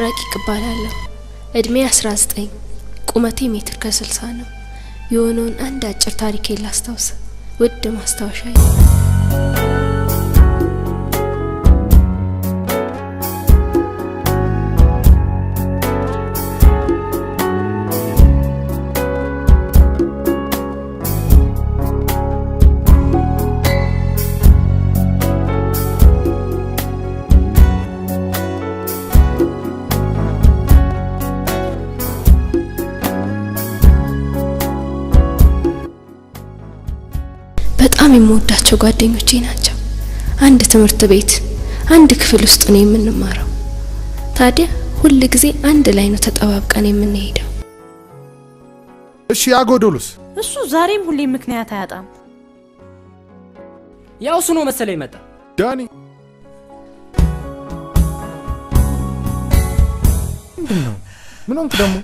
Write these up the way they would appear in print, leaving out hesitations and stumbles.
ረቂቅ እባላለሁ። እድሜ 19፣ ቁመቴ ሜትር ከ60 ነው። የሆነውን አንድ አጭር ታሪኬን ላስታውስ። ውድ ማስታወሻዬ በጣም የምወዳቸው ጓደኞቼ ናቸው። አንድ ትምህርት ቤት አንድ ክፍል ውስጥ ነው የምንማረው። ታዲያ ሁሉ ጊዜ አንድ ላይ ነው ተጠባብቀን የምንሄደው። እሺ ያጎዶሉስ? እሱ ዛሬም ሁሌ ምክንያት አያጣም። ያው እሱ ነው መሰለኝ መጣ። ዳኒ ምን ሆንክ ደግሞ?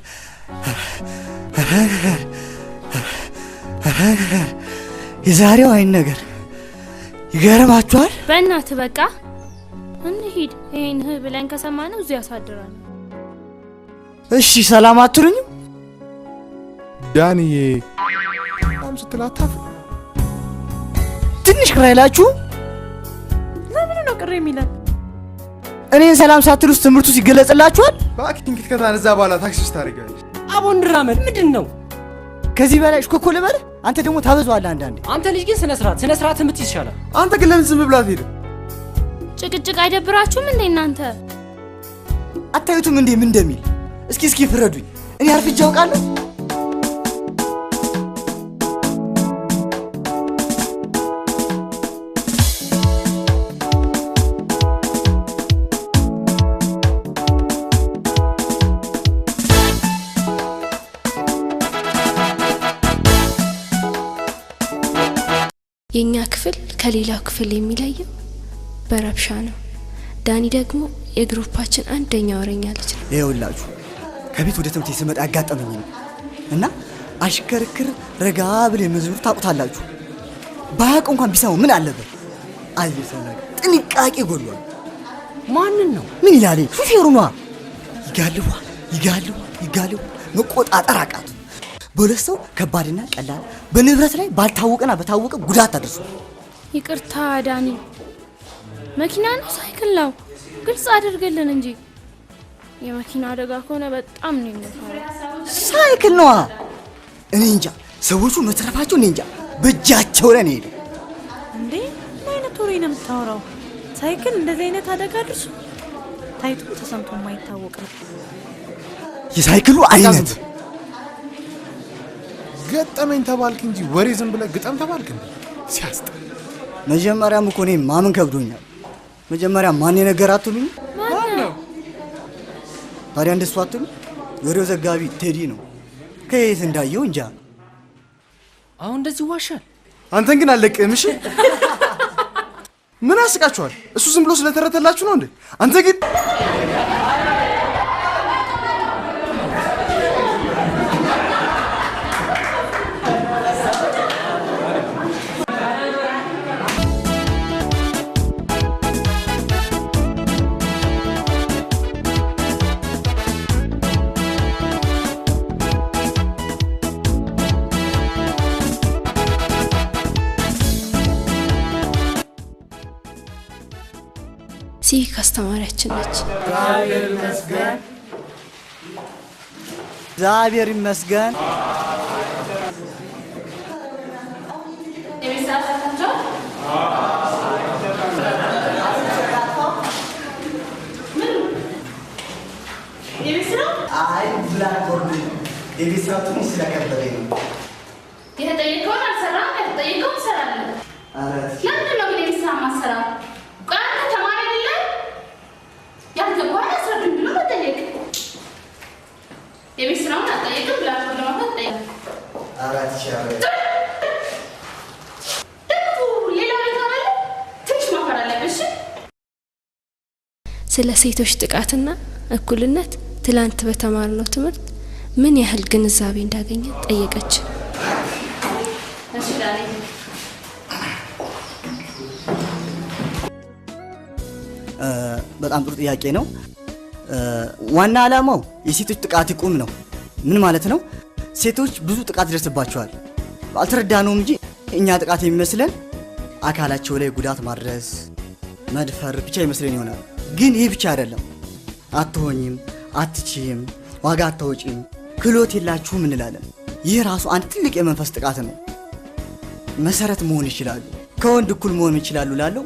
የዛሬው አይን ነገር ይገርማችኋል። በእናትህ በቃ እንሂድ። ይሄን ብለን ከሰማነው እዚህ ያሳድራል። እሺ ሰላም አትሉኝም? ዳኒዬ በጣም ስትላታፍ ትንሽ ቅር አይላችሁ? ለምን ነው ቅር የሚለን? እኔን ሰላም ሳትሉስ ትምህርቱ ሲገለጽላችኋል? ባኪንግ ከተነዛ በኋላ ታክሲ ውስጥ ታደርጋለች። አቦን ድራመድ ምንድነው? ከዚህ በላይ እሽኮኮ ልበል? አንተ ደግሞ ታበዛዋለህ አንዳንዴ። አንተ ልጅ ግን ስነ ስርዓት የምትይዝ ይሻላል። አንተ ግን ለምን ዝም ብላት ሄደ? ጭቅጭቅ አይደብራችሁም እንዴ እናንተ? አታዩትም እንዴ ምን እንደሚል? እስኪ ፍረዱኝ። እኔ አርፍጄ አውቃለሁ? የኛ ክፍል ከሌላው ክፍል የሚለየው በረብሻ ነው። ዳኒ ደግሞ የግሩፓችን አንደኛ ወሬኛ ልጅ ነው። ይኸውላችሁ ከቤት ወደ ትምህርት ስመጣ ያጋጠመኝ ነው እና አሽከርክር ረጋ ብለ መዝሙር ታውቁታላችሁ። ባያውቅ እንኳን ቢሰማው ምን አለበት? አየሰው ነገር ጥንቃቄ ጎሏል። ማንን ነው? ምን ይላል? ሹፌሩ ነው። ይጋልዋ መቆጣጠር አቃቱ። በሁለት ሰው ከባድና ቀላል በንብረት ላይ ባልታወቀና በታወቀ ጉዳት አድርሶ። ይቅርታ ዳኒ፣ መኪና ነው ሳይክል ነው? ግልጽ አድርገልን እንጂ። የመኪና አደጋ ከሆነ በጣም ነው የሚፈራው። ሳይክል ነው። እኔ እንጃ ሰዎቹ መትረፋቸው እኔ እንጃ። በእጃቸው ላይ ነው ሄደ። እንዴ ምን አይነት ወሬ ነው የምታወራው? ሳይክል እንደዚህ አይነት አደጋ አድርሶ ታይቶም ተሰምቶ የማይታወቅ ነው። የሳይክሉ አይነት ገጠመኝ ተባልክ እንጂ ወሬ ዝም ብለህ ግጠም ተባልክ እንዴ? ሲያስጠ መጀመሪያም እኮ እኔ ማመን ከብዶኛል። መጀመሪያ ማን የነገራት አትሉኝ? ማን ነው ታዲያ? እንደሱ አትሉኝ? ወሬው ዘጋቢ ቴዲ ነው። ከየት እንዳየው እንጃ። አሁን እንደዚህ ዋሻል። አንተን ግን አለቅህም። እሺ ምን አስቃችኋል? እሱ ዝም ብሎ ስለተረተላችሁ ነው እንዴ? አንተ ግን ሲቪክ አስተማሪያችን ነች። እግዚአብሔር ይመስገን። አይ ብላክቦርድ የቤተሰብ ትንሽ ስለከበደኝ ነው። የተጠየቀውን አልሰራም፣ የተጠየቀውን እሰራለሁ። ለምንድን ነው ግን የቤተሰብ ማሰራ? ያልገባኝ አስረዱኝ ብሎ መጠየቅ። የቤት ስራውን አጠየቅም ብላችሁ ለማለት ጠየቅ። አራት ሻለ ደግሞ ሌላ ቤት አለ ትንሽ ማፈር አለብሽ። ስለ ሴቶች ጥቃትና እኩልነት ትላንት በተማርነው ትምህርት ምን ያህል ግንዛቤ እንዳገኘ ጠየቀች። እሺ ዳኒ በጣም ጥሩ ጥያቄ ነው። ዋና ዓላማው የሴቶች ጥቃት ይቁም ነው። ምን ማለት ነው? ሴቶች ብዙ ጥቃት ይደርስባቸዋል። አልተረዳነውም እንጂ እኛ ጥቃት የሚመስለን አካላቸው ላይ ጉዳት ማድረስ፣ መድፈር ብቻ ይመስለን ይሆናል። ግን ይህ ብቻ አይደለም። አትሆኝም፣ አትችይም፣ ዋጋ አታወጪም፣ ክህሎት የላችሁም እንላለን። ይህ ራሱ አንድ ትልቅ የመንፈስ ጥቃት ነው። መሰረት መሆን ይችላሉ፣ ከወንድ እኩል መሆን ይችላሉ ላለው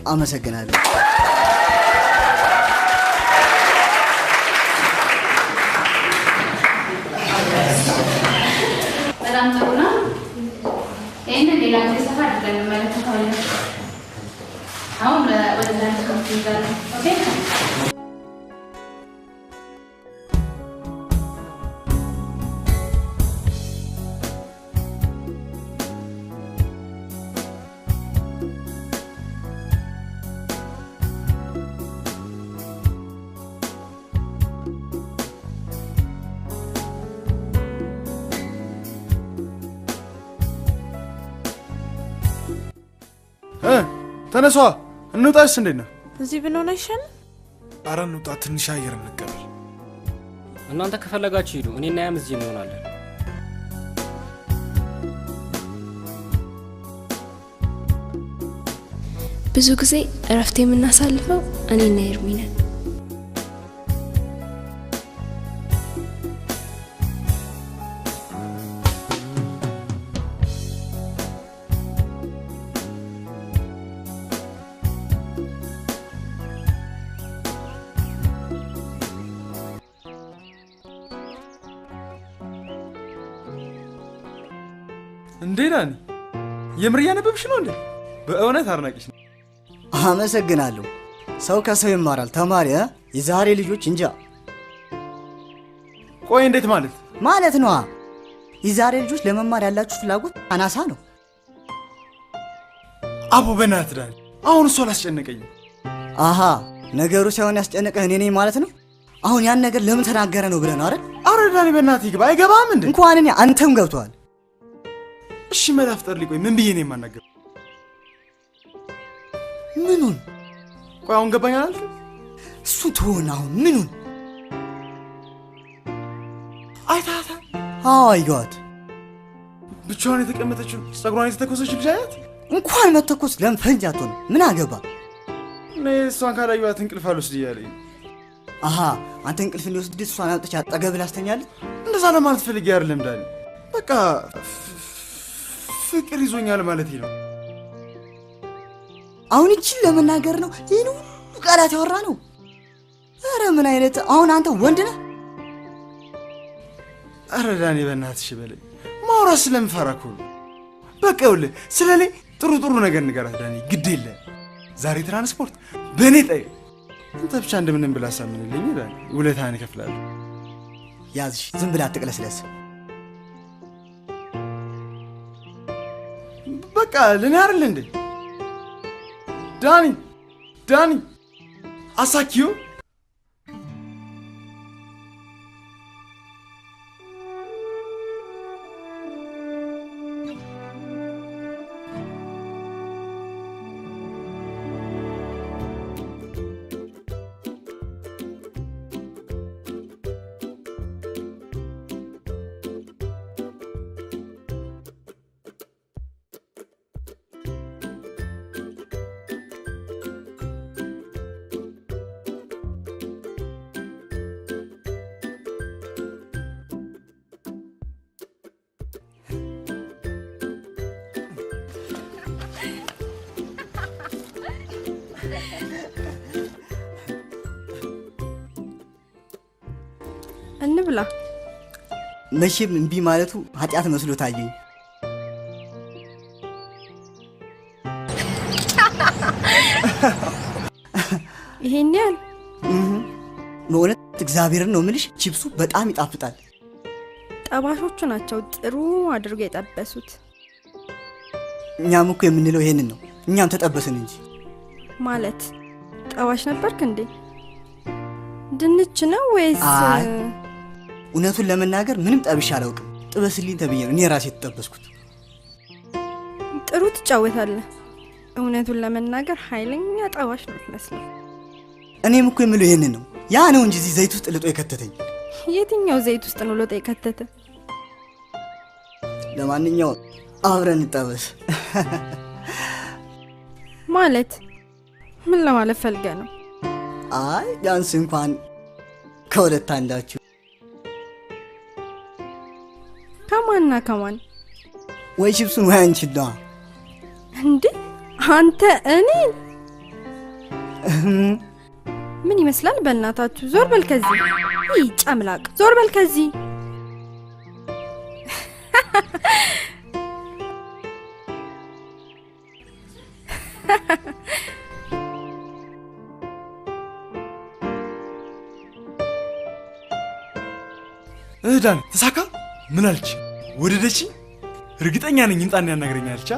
አመሰግናለሁ። በጣም ጥሩ ነው። ይህንን ሌላ ጊዜ ሰፋ አድርገን እንመለከተዋለን። አሁን ወደ ዛሬ ትምህርት እንሄዳለን። ኦኬ ተነሷ እንውጣስ። እንዴት ነው? እዚህ ብንሆን አይሻልም? ኧረ እንውጣ፣ ትንሽ አየር እንቀበል። እናንተ ከፈለጋችሁ ሂዱ፣ እኔና ያም እዚህ እንሆናለን። ብዙ ጊዜ እረፍት የምናሳልፈው እኔና ኤርሚ ነን። እንዴ ዳኒ፣ የምር እያነበብሽ ነው እንዴ? በእውነት አድናቂሽ ነው። አመሰግናለሁ። ሰው ከሰው ይማራል። ተማሪ የዛሬ ልጆች እንጃ። ቆይ እንዴት ማለት ነዋ። የዛሬ ልጆች ለመማር ያላችሁ ፍላጎት አናሳ ነው። አቦ በእናትህ ዳኒ፣ አሁን እሱ አላስጨነቀኝም። አሃ ነገሩ ሳይሆን ያስጨነቀህ እኔ ነኝ ማለት ነው። አሁን ያን ነገር ለምን ተናገረ ነው ብለህ ነው አይደል? አረ ዳኒ በእናትህ ይግባ። አይገባም እንዴ? እንኳን እኔ አንተም ገብቷል። እሺ መላፍጠር ሊቆይ ምን ብዬ ነው የማናገር? ምኑን? ቆይ አሁን ገባኝ አላልክ? እሱ ትሆን አሁን ምኑን? አይታታ? አዎ አየኋት። ብቻዋን የተቀመጠችው ጸጉሯን የተተኮሰችው ልጅ አያት? እንኳን መተኮስ ለምን ፈንጅ አትሆን? ምን አገባ? እኔ እሷን ካላየኋት እንቅልፍ አልወስድ እያለኝ። አሃ አንተ እንቅልፍ እንዲወስድ እሷን አውጥቼ አጠገብህ ላስተኛለህ? እንደዛ ለማለት ፈልጌ አይደለም ዳኒ። በቃ ፍቅር ይዞኛል ማለት ነው። አሁን እቺን ለመናገር ነው ይሄን ሁሉ ቃላት ያወራ ነው? አረ ምን አይነት አሁን አንተ ወንድ ነህ? አረ ዳኒ በእናትሽ በለኝ። ማውራት ስለምፈራ እኮ ነው። በቃ ይኸውልህ ስለኔ ጥሩ ነገር ንገራት ዳኒ። ግድ የለ ዛሬ ትራንስፖርት በእኔ ጠይ። አንተ ብቻ እንደምንም ብላ አሳምንልኝ ዳኒ። ውለታህን እከፍላለሁ። ያዝሽ ዝም ብላ አትቅለስለስ። በቃ ለኔ አይደል እንዴ ዳኒ አሳኪው እንብላ። መቼም እምቢ ማለቱ ኃጢአት መስሎ ታየኝ። ይሄን ያህል በእውነት እግዚአብሔርን ነው የምልሽ፣ ቺፕሱ በጣም ይጣፍጣል። ጠባሾቹ ናቸው ጥሩ አድርገው የጠበሱት። እኛም እኮ የምንለው ይሄንን ነው። እኛም ተጠበስን እንጂ። ማለት ጠባሽ ነበርክ እንዴ? ድንች ነው ወይስ? እውነቱን ለመናገር ምንም ጠብሼ አላውቅም። ጥበስልኝ ተብዬ ነው እኔ ራሴ የተጠበስኩት። ጥሩ ትጫወታለህ። እውነቱን ለመናገር ኃይለኛ ጠባሽ ነው የምትመስለው። እኔም እኮ የምለው ይሄንን ነው። ያ ነው እንጂ እዚህ ዘይት ውስጥ ልጦ የከተተኝ። የትኛው ዘይት ውስጥ ነው ልጦ የከተተ? ለማንኛውም አብረን እንጠበስ። ማለት ምን ለማለት ፈልገህ ነው? አይ ቢያንስ እንኳን ከሁለት አንዳችሁ። ከማንና ከማን? ወይ ቺፕሱን ወይ አንቺ ነዋ። እንዴ አንተ እኔ ምን ይመስላል? በእናታችሁ ዞር በል ከዚህ። ይህ ጨምላቅ ዞር በል ከዚህ። ዳኒ ተሳካ? ምን አለች? ወደደችኝ? እርግጠኛ ነኝ እንጣን ያናግረኛለች።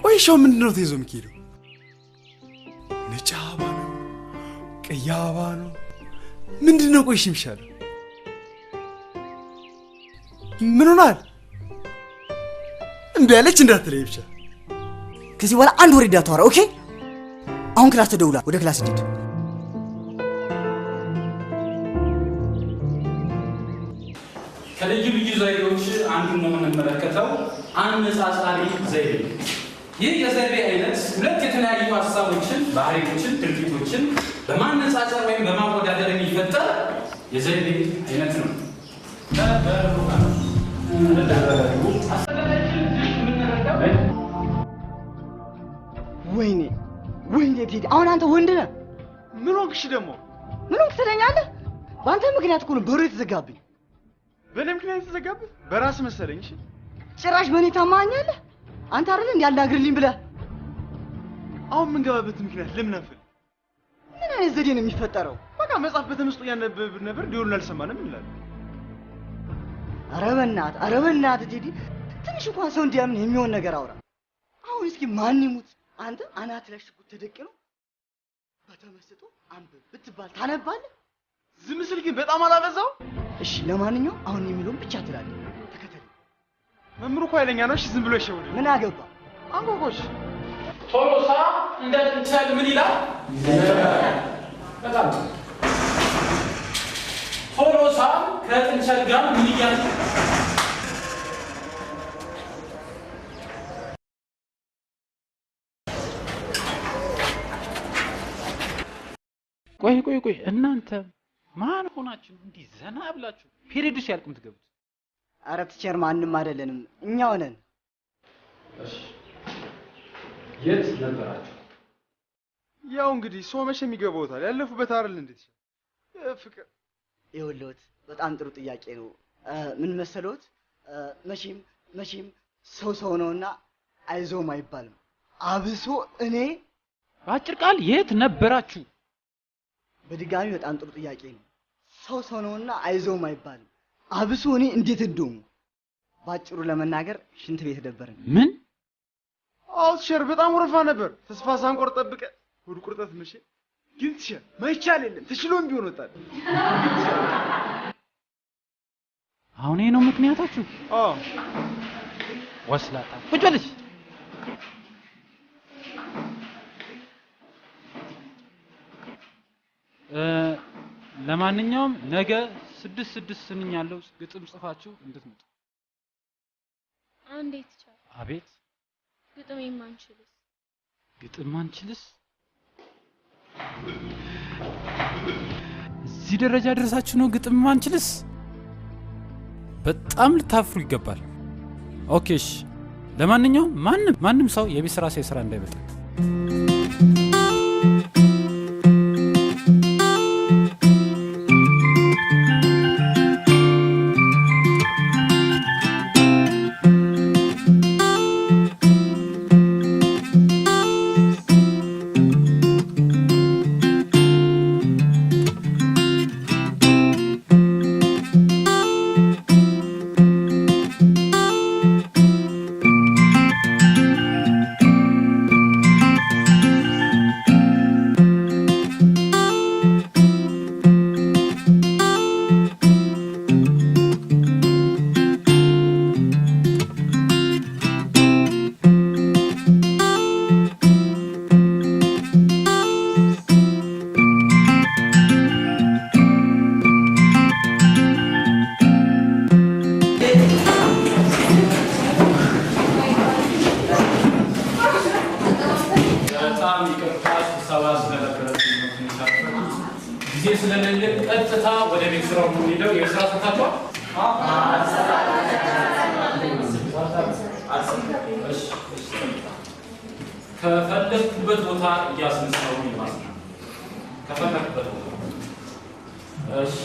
ቆይሻው ምንድነው ተይዞ የሚሄደው? ነጭ አበባ ነው? ቀይ አበባ ነው? ምንድነው? ቆይሽ ይምሻል። ምን ሆናል? እምቢ አለች እንዳትለይ ብቻ። ከዚህ በኋላ አንድ ወሬ እንዳታወራ ኦኬ? አሁን ክላስ ተደውላ ወደ ክላስ ሂድ። ከልዩ ልዩ ዘይቤዎች አንዱን ነው የምንመለከተው፣ አነጻጻሪ ዘይቤ። ይህ የዘይቤ አይነት ሁለት የተለያዩ ሀሳቦችን፣ ባህሪዎችን፣ ድርጊቶችን በማነጻጸር ወይም በማወዳደር የሚፈጠር የዘይቤ አይነት ነው። ወይኔ ወይኔ ቴዲ፣ አሁን አንተ ወንድ ነህ? ምን ሆንክሽ ደግሞ? ምን ሆንክ ትለኛለህ? በአንተ ምክንያት እኮ ነው በሩ የተዘጋብኝ። በእኔ ምክንያት የተዘጋብህ? በራስ መሰለኝ። እሺ ጭራሽ በእኔ ታማኛለህ? አንተ አይደል እንዲያናግርልኝ ብለህ። አሁን የምንገባበት ምክንያት ለምን አንፈል? ምን አይነት ዘዴ ነው የሚፈጠረው? በቃ መጽሐፍ በተመስጦ እያነበብን ነበር፣ ዲሆን አልሰማንም ይላል። ኧረ በእናትህ ቴዲ፣ ትንሽ እንኳን ሰው እንዲያምን የሚሆን ነገር አውራ። አሁን እስኪ ማን ይሙት አንተ አናት ላይ ሽጉጥ ተደቅኖ በተመስጦ አንብብ ብትባል ታነባለህ? ዝም ስል ግን በጣም አላበዛው? እሺ ለማንኛውም አሁን የሚለውን ብቻ ትላለህ። ተከተል። መምሩ እኮ ኃይለኛ ነው። እሺ ዝም ብሎ ይሸውድ። ምን አገባ? አንጎጎሽ ቶሎሳ እንደ ጥንቸል ምን ይላል? በጣም ቶሎሳ ከጥንቸል ጋር ምን ይያል? ቆይ እናንተ ማን ሆናችሁ እንዲህ ዘና ብላችሁ ፔሪዱ ሲያልቅ የምትገቡት? ኧረ ቲቸር ማንም አይደለንም እኛው ነን። እሺ የት ነበራችሁ? ያው እንግዲህ ሰው መቼ የሚገባውታል ያለፉበት አይደል? እንዴት ፍቅር ይኸውልዎት፣ በጣም ጥሩ ጥያቄ ነው። ምን መሰሎት፣ መቼም ሰው ነውና አይዞም አይባልም። አብሶ እኔ በአጭር ቃል የት ነበራችሁ? በድጋሚ በጣም ጥሩ ጥያቄ ነው። ሰው ነውና አይዞም አይባልም። አብሶ እኔ እንዴት እንደሆነ ባጭሩ ለመናገር ሽንት ቤት ነበርን። ምን? አዎ ቲቸር፣ በጣም ወረፋ ነበር። ተስፋ ሳንቆርጥ ጠብቀ ሆድ ቁርጠት መቼ ግን ቲቸር ማይቻል የለም ተችሎም ቢሆን ወጣል። አሁን ይሄ ነው ምክንያታችሁ? አዎ ወስላታ ቁጭ በልሽ። ለማንኛውም ነገ 6 ስንኝ ያለው ግጥም ጽፋችሁ እንድትመጡ። እንዴት ይቻላል? አቤት ግጥም የማንችልስ? ግጥም ማንችልስ? እዚህ ደረጃ ደረሳችሁ ነው ግጥም ማንችልስ? በጣም ልታፍሩ ይገባል። ኦኬሽ፣ ለማንኛውም ማንም ሰው የቤት ስራ ሳይሰራ እንዳይመጣ። ይልቅ ቀጥታ ወደ ቤት ስራው ነው የሚሄደው። የስራ ሰዓታቸው ከፈለግኩበት ቦታ እያስነሳው ማለት ነው። ከፈለግኩበት ቦታ እሺ።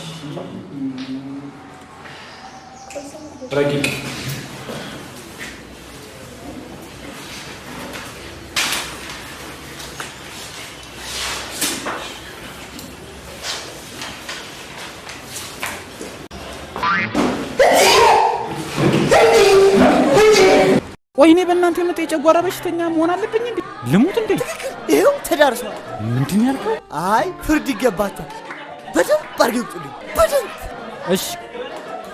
ረቂቅ ወይኔ በእናንተ የመጣ የጨጓራ በሽተኛ መሆን አለብኝ እንዴ? ልሙት እንዴ? ይሄው ተዳርሷል። ምንድን ያልከው? አይ ፍርድ ይገባታል። በደንብ አርግጡልኝ፣ በደንብ። እሺ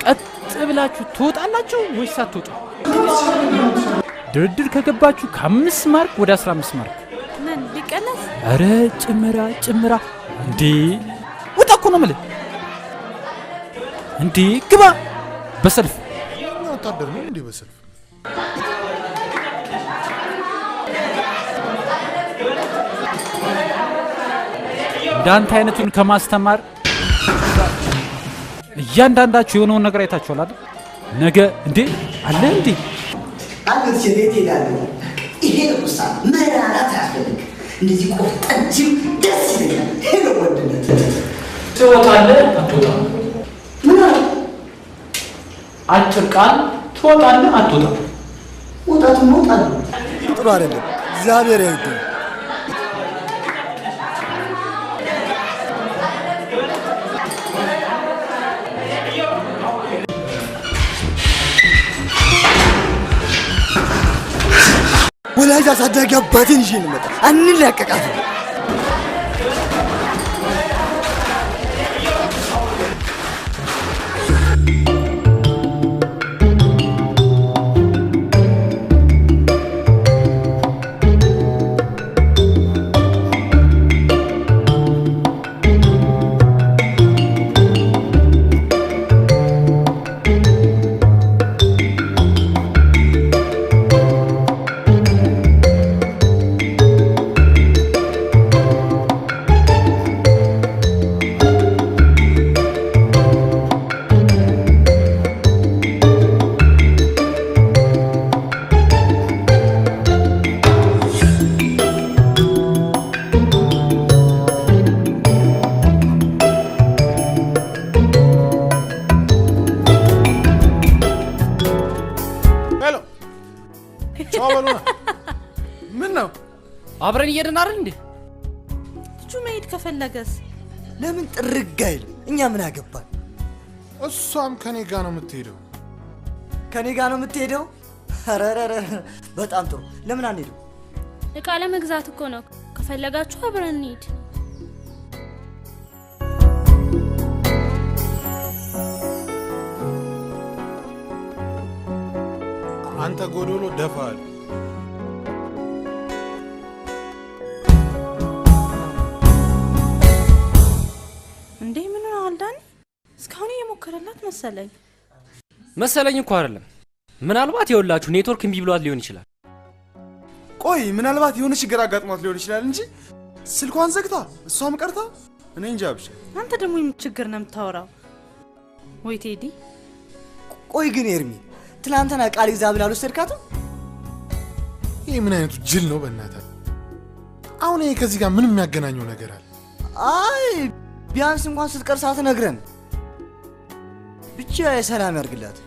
ቀጥ ብላችሁ ትወጣላችሁ ወይስ አትወጡ? ድርድር ከገባችሁ ከ5 ማርክ ወደ 15 ማርክ። ምን ሊቀነስ? አረ ጭምራ እንዴ! ውጣ እኮ ነው የምልህ እንዴ! ግባ በሰልፍ ወታደር ነው እንዴ? በሰልፍ እንዳንተ አይነቱን ከማስተማር እያንዳንዳችሁ የሆነውን ነገር አይታችኋል አይደል? ነገ እንዴ አለ እንዴ አንተ ቤት ይላል። ይሄ ቁሳ መራራት ያስፈልግ እንደዚህ ቆጠንጅም ደስ ይላል። ሄሎ ወንድነት ትወጣለህ አትወጣም? ምን አጭር ቃል ትወጣለህ አትወጣም? ወጣቱ ወጣሉ ጥሩ አይደለም። እግዚአብሔር ያይደው። ወላጅ አሳዳጊ አባቴን ይዤ ልመጣ አንላቀቃት። አብረን እየሄድን አይደል እንዴ? ልጁ መሄድ ከፈለገስ ለምን ጥርግ አይል? እኛ ምን አገባን? እሷም ከኔ ጋር ነው የምትሄደው። ከኔ ጋር ነው የምትሄደው? አረረረ በጣም ጥሩ። ለምን አንሄድም? እቃ ለመግዛት እኮ ነው። ከፈለጋችሁ አብረን እንሂድ። አንተ ጎዶሎ ደፋል። እንዴ ምን ነው አልዳኒ? እስካሁን እየሞከረላት መሰለኝ እኮ አይደለም። ምናልባት የውላችሁ ኔትወርክ እምቢ ብሏት ሊሆን ይችላል። ቆይ ምናልባት የሆነ ችግር አጋጥሟት ሊሆን ይችላል እንጂ ስልኳን ዘግታ እሷም ቀርታ እኔ እንጃ። ብቻ አንተ ደግሞ ምን ችግር ነው የምታወራው? ወይ ቴዲ፣ ቆይ ግን ኤርሚ ትናንትና ቃል ይዛ ብላ አልወሰድካትም? ይሄ ምን አይነቱ ጅል ነው በእናትህ? አሁን ይሄ ከዚህ ጋር ምን የሚያገናኘው ነገር አለ? አይ ቢያንስ እንኳን ስትቀር ሳትነግረን ብቻ የሰላም ያርግላት።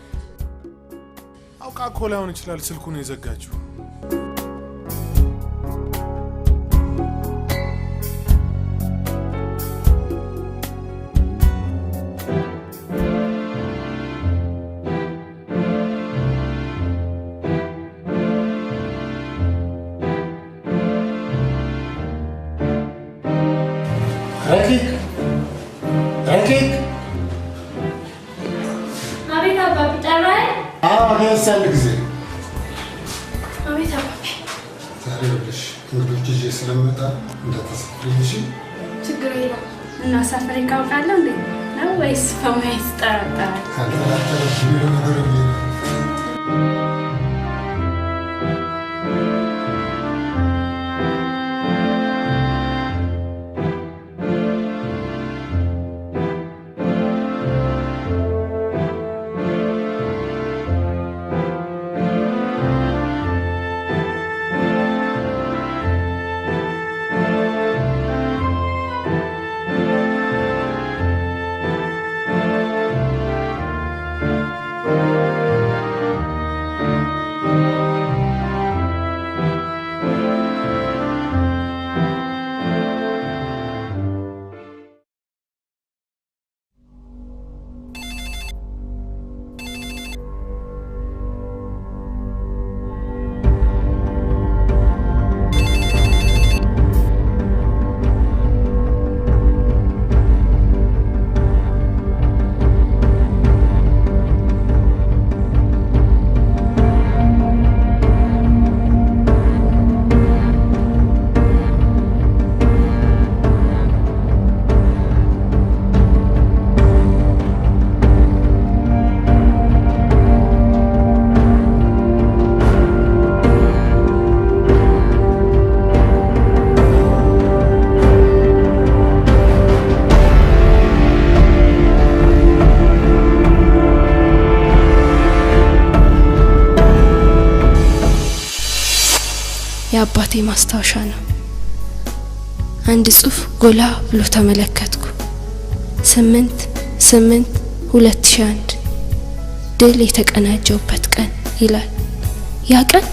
አውቃ እኮ ላይሆን ይችላል ስልኩን የዘጋችው። ረቂቅ አቤት አባቢ ጠራኸኝ? አዎ አንድ ጊዜ አቤት አባቢ። ዛሬ ልሽ እንግዶች ይዤ ስለምመጣ እንዳታሳፍሪኝ እሺ? ችግር የለም። እና ሰፈሬ ካውቃለሁ እንዴ ነው ወይስ በማየት ትጠራጠራለህ? ካልጠራጠረሽ ሌላ ነገር የለም። ማስታወሻ ነው። አንድ ጽሑፍ ጎላ ብሎ ተመለከትኩ። 8/8/2001 ድል የተቀናጀውበት ቀን ይላል። ያ ቀን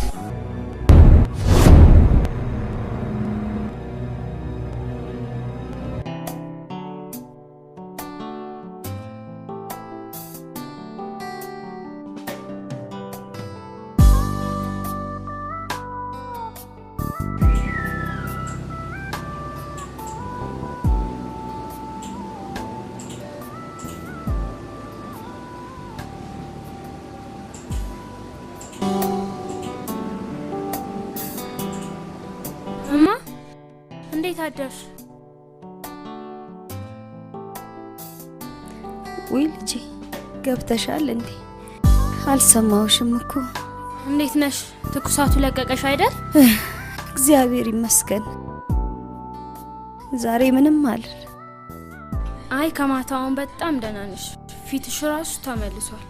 እማ እንዴት አደርሽ? ውይ ልጄ ገብተሻል እንዴ? አልሰማውሽም እኮ። እንዴት ነሽ? ትኩሳቱ ለቀቀሽ አይደል? እግዚአብሔር ይመስገን ዛሬ ምንም አልል። አይ ከማታውን በጣም ደህና ነሽ። ፊትሽ ራሱ ተመልሷል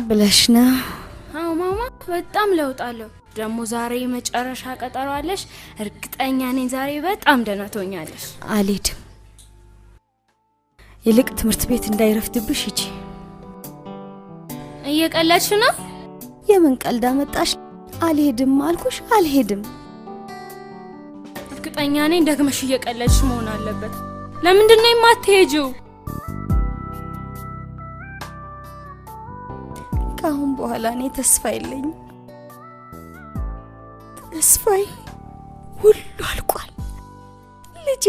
ብለሽ ነው? አዎ ማማ በጣም ለውጣለሁ። ደግሞ ዛሬ መጨረሻ ቀጠሮ አለሽ። እርግጠኛ ነኝ ዛሬ በጣም ደህና ትሆኛለሽ። አልሄድም። ይልቅ ትምህርት ቤት እንዳይረፍድብሽ ሂጂ። እየቀለድሽ ነው? የምን ቀልድ አመጣሽ? አልሄድም አልኩሽ አልሄድም። እርግጠኛ ነኝ ደግመሽ እየቀለድሽ መሆን አለበት። ለምንድን ነው የማትሄጂው? ከአሁን በኋላ እኔ ተስፋ የለኝም። ተስፋዬ ሁሉ አልቋል። ልጄ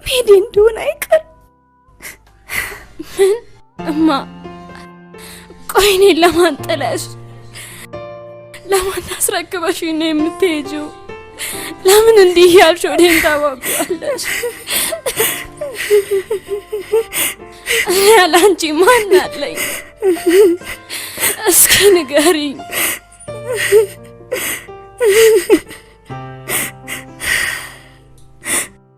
ሜዲ እንደሆነ አይቀር። ምን እማ? ቆይ እኔን ለማን ጥለሽ ለማን አስረክበሽ ነው የምትሄጂው? ለምን እንዲህ ያልሽ ወዴን ታዋጓለሽ? እኔ ያላንቺ ማን አለኝ? እስኪ ንገሪኝ።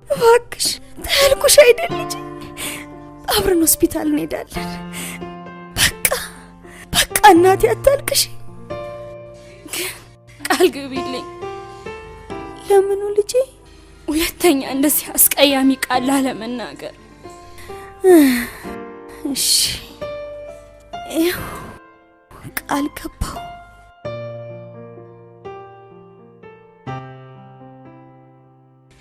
እባክሽ ታልኩሽ አይደል ልጄ? አብረን ሆስፒታል እንሄዳለን። በቃ እናቴ አታልቅሽ። ቃል ግቢልኝ። ለምኑ ልጄ? ሁለተኛ እንደዚህ አስቀያሚ ቃል ላለመናገር። እሺ ይኸው ቃል ገባሁ።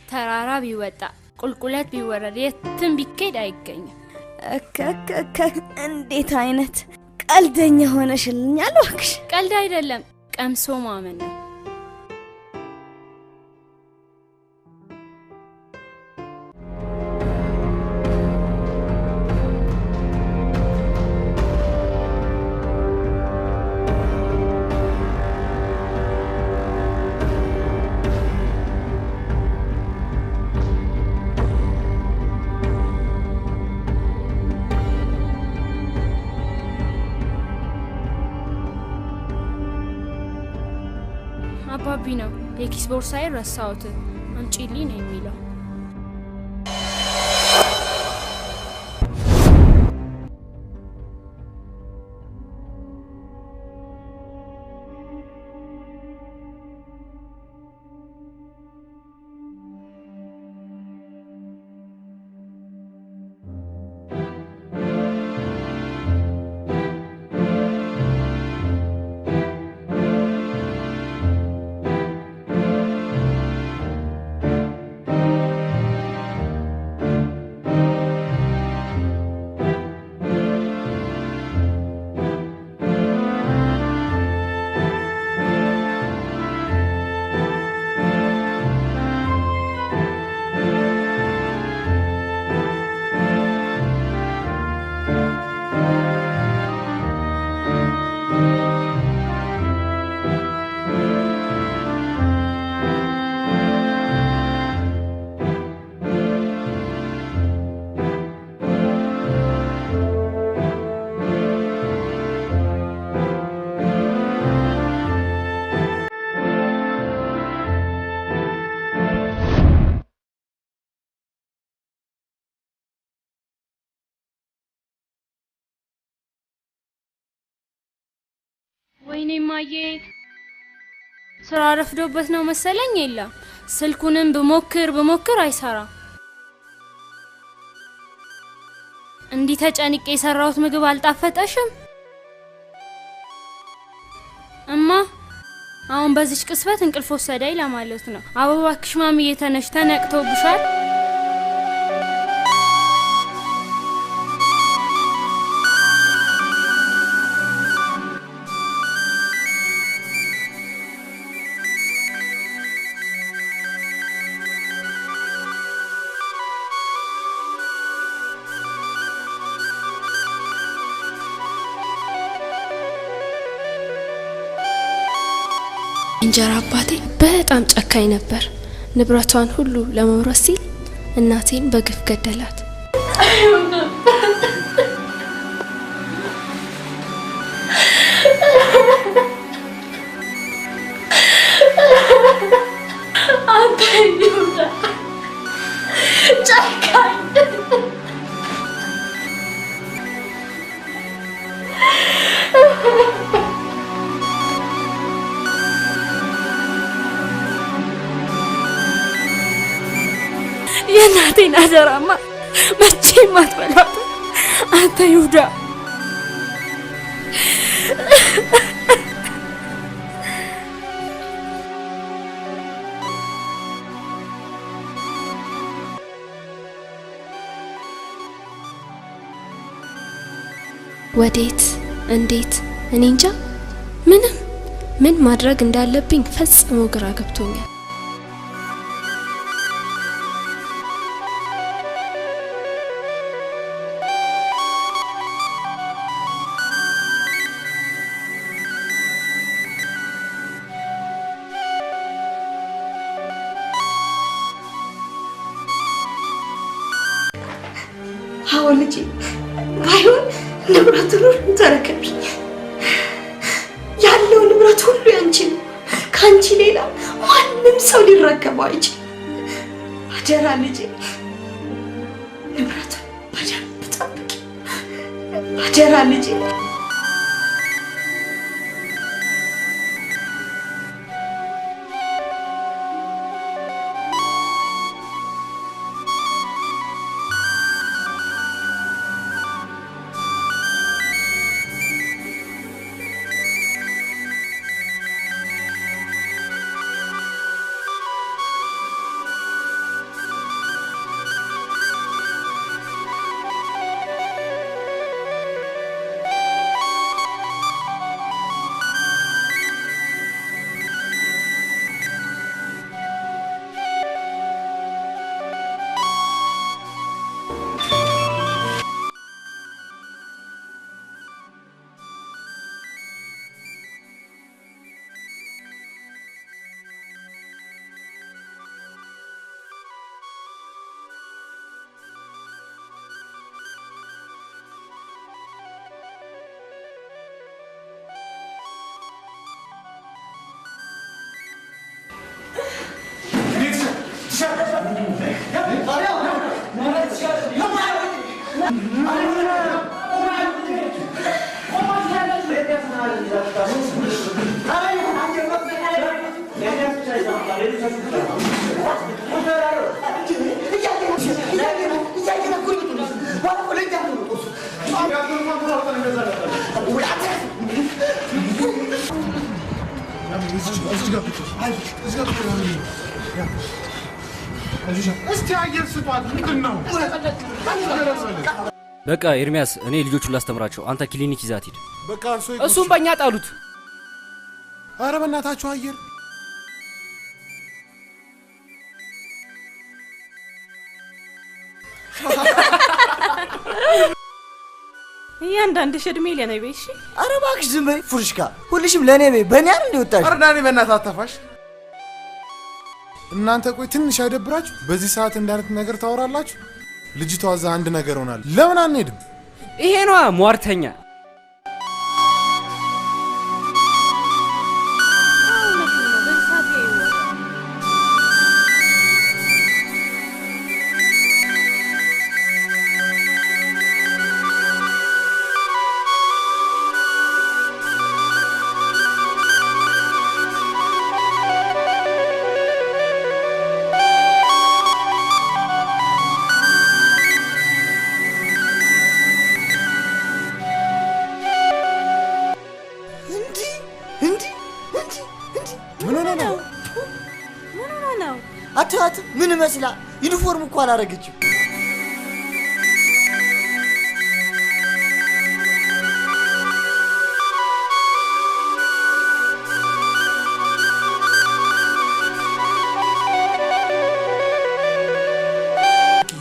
ተራራ ቢወጣ ቁልቁለት ቢወረድ የትም ቢኬድ አይገኝም። እከከከ እንዴት አይነት ቀልደኛ ሆነሽልኛል እባክሽ። ቀልድ አይደለም ቀምሶ ማመን ነው። አባቢ ነው የኪስ ቦርሳዬ ረሳሁት አምጪልኝ ነው የሚለው። ወይኔ ማዬ ስራ ረፍዶበት ነው መሰለኝ። የለም ስልኩንም ብሞክር አይሰራም። እንዲህ ተጨንቄ የሰራሁት ምግብ አልጣፈጠሽም እማ? አሁን በዚች ቅስበት እንቅልፍ ወሰደኝ ለማለት ነው። አበባክሽ ማሚዬ ተነሽ፣ ተነቅቶብሻል። እንጀራ አባቴ በጣም ጨካኝ ነበር። ንብረቷን ሁሉ ለመውረስ ሲል እናቴን በግፍ ገደላት። ጨካኝ የእናቴን አደራማ መቼም አትበላት አንተ ይሁዳ። ወዴት እንዴት እኔ እንጃ። ምን ማድረግ እንዳለብኝ ፈጽሞ ግራ ገብቶኛል። አሁን ልጅ ባይሆን ንብረቱን ሁሉ ተረከብሽ። ያለው ንብረት ሁሉ ያንቺ ነው። ካንቺ ሌላ ማንም ሰው ሊረከበው አይችልም። አደራ ልጅ ንብረቱን በደንብ ጠብቂ። አደራ ልጅ በቃ ኤርሚያስ፣ እኔ ልጆቹን ላስተምራቸው፣ አንተ ክሊኒክ ይዛት ሂድ። በቃ እሱም በእኛ ጣሉት። አረ በእናታችሁ አየር እያንዳንድሽ እድሜ ለኔ በይ። እሺ አረ እባክሽ ዝም በይ ፉርሽካ፣ ሁልሽም ለኔ በይ። በእኔ አይደል እንደወጣሽ? አረ ዳኒ በእናትህ አታፋሽ። እናንተ ቆይ ትንሽ አይደብራችሁ? በዚህ ሰዓት እንዳንተ ነገር ታወራላችሁ? ልጅቷ እዛ አንድ ነገር ሆናል። ለምን አንሄድም? ይሄ ነዋ ሟርተኛ። ምን መስላ ዩኒፎርም እኮ አላረገችም።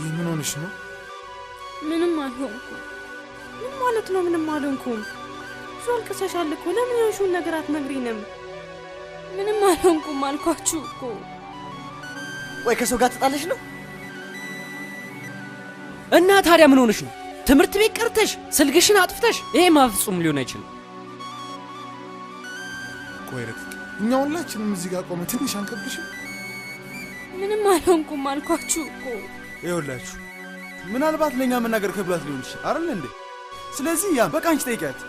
ምን ሆነሽ ነው? ምንም አልሆንኩም። ምን ማለት ነው? ምንም አልሆንኩም። ብዙ አልቅሰሻል እኮ። ለምን የሆንሽውን ነገር አትነግሪንም? ምንም አልሆንኩም አልኳችሁ እኮ። ወይ ከሰው ጋር ተጣለሽ ነው? እና ታዲያ ምን ሆነሽ ነው? ትምህርት ቤት ቀርተሽ ስልክሽን አጥፍተሽ? ይሄ ማፍጹም ሊሆን አይችልም። ቆይ ረቂቅ፣ እኛ ሁላችንም እዚህ ጋር ቆመን ትንሽ አንቀብልሽም? ምንም አልሆንኩም አልኳችሁ እኮ። ይኸውላችሁ ምናልባት ለእኛ መናገር ከብላት ሊሆን ይችላል አይደል እንዴ? ስለዚህ ያ በቃ አንቺ ጠይቂያት።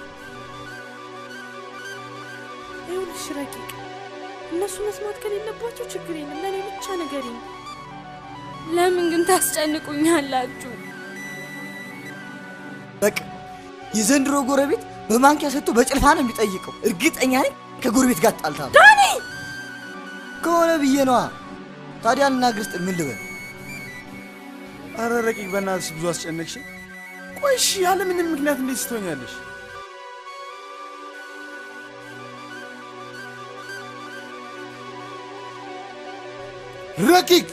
ይኸውልሽ ረቂቅ፣ እነሱ መስማት ከሌለባቸው ችግር የለም፣ ለእኔ ብቻ ንገሪኝ። ለምን ግን ታስጨንቁኛላችሁ? በቃ የዘንድሮ ጎረቤት በማንኪያ ሰጥቶ በጭልፋ ነው የሚጠይቀው። እርግጠኛ ነኝ ከጎረቤት ጋር ጣልታ ነው። ዳኒ ከሆነ ብዬ ነዋ። ታዲያ ልናግር ስጥል ምን ልበል? አረ ረቂቅ በእናትሽ ብዙ አስጨነቅሽ። ቆይ እሺ ያለ ምንም ምክንያት እንዴት ስትሆኛለሽ? ረቂቅ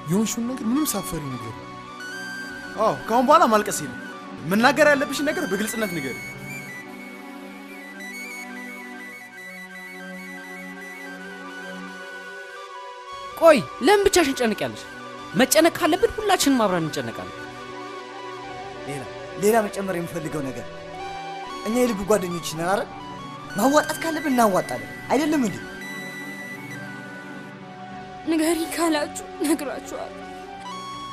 የሆንሽውን ነገር ምንም ሳፈሪ ነገር። አዎ ካሁን በኋላ ማልቀስ የለም። መናገር ያለብሽን ነገር በግልጽነት ንገሪ። ቆይ ለምን ብቻሽን ጨነቂያለሽ? መጨነቅ ካለብን ሁላችንም አብረን እንጨነቃለን። ሌላ መጨመር የምፈልገው ነገር እኛ የልብ ጓደኞች ነን አይደል? ማዋጣት ካለብን እናዋጣለን አይደለም እንዴ? ንገሪ ካላችሁ ነግራችኋለሁ።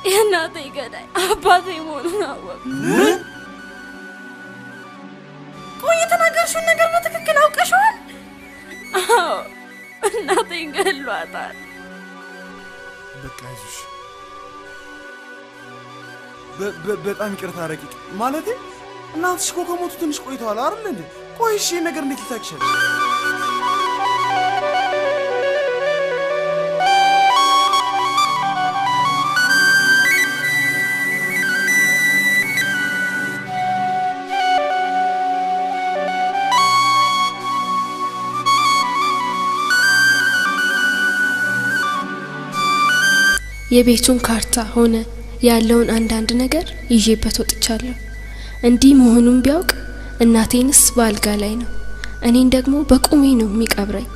የእናቴ ገዳይ አባቴ መሆኑን አወቅሁ። ቆይ የተናገርሽውን ነገር በትክክል አውቀሽዋል? አዎ እናቴን ገድሏታል። በቃ አይዞሽ። በጣም ይቅርታ ረቂቅ። ማለቴ እናትሽ እኮ ከሞቱ ትንሽ ቆይተዋል አይደል እንዴ? ቆይ እሺ ነገር እንዴት ልታክሻለሽ? የቤቱን ካርታ ሆነ ያለውን አንዳንድ ነገር ይዤበት ወጥቻለሁ። እንዲህ መሆኑን ቢያውቅ እናቴንስ በአልጋ ላይ ነው፣ እኔን ደግሞ በቁሜ ነው የሚቀብረኝ።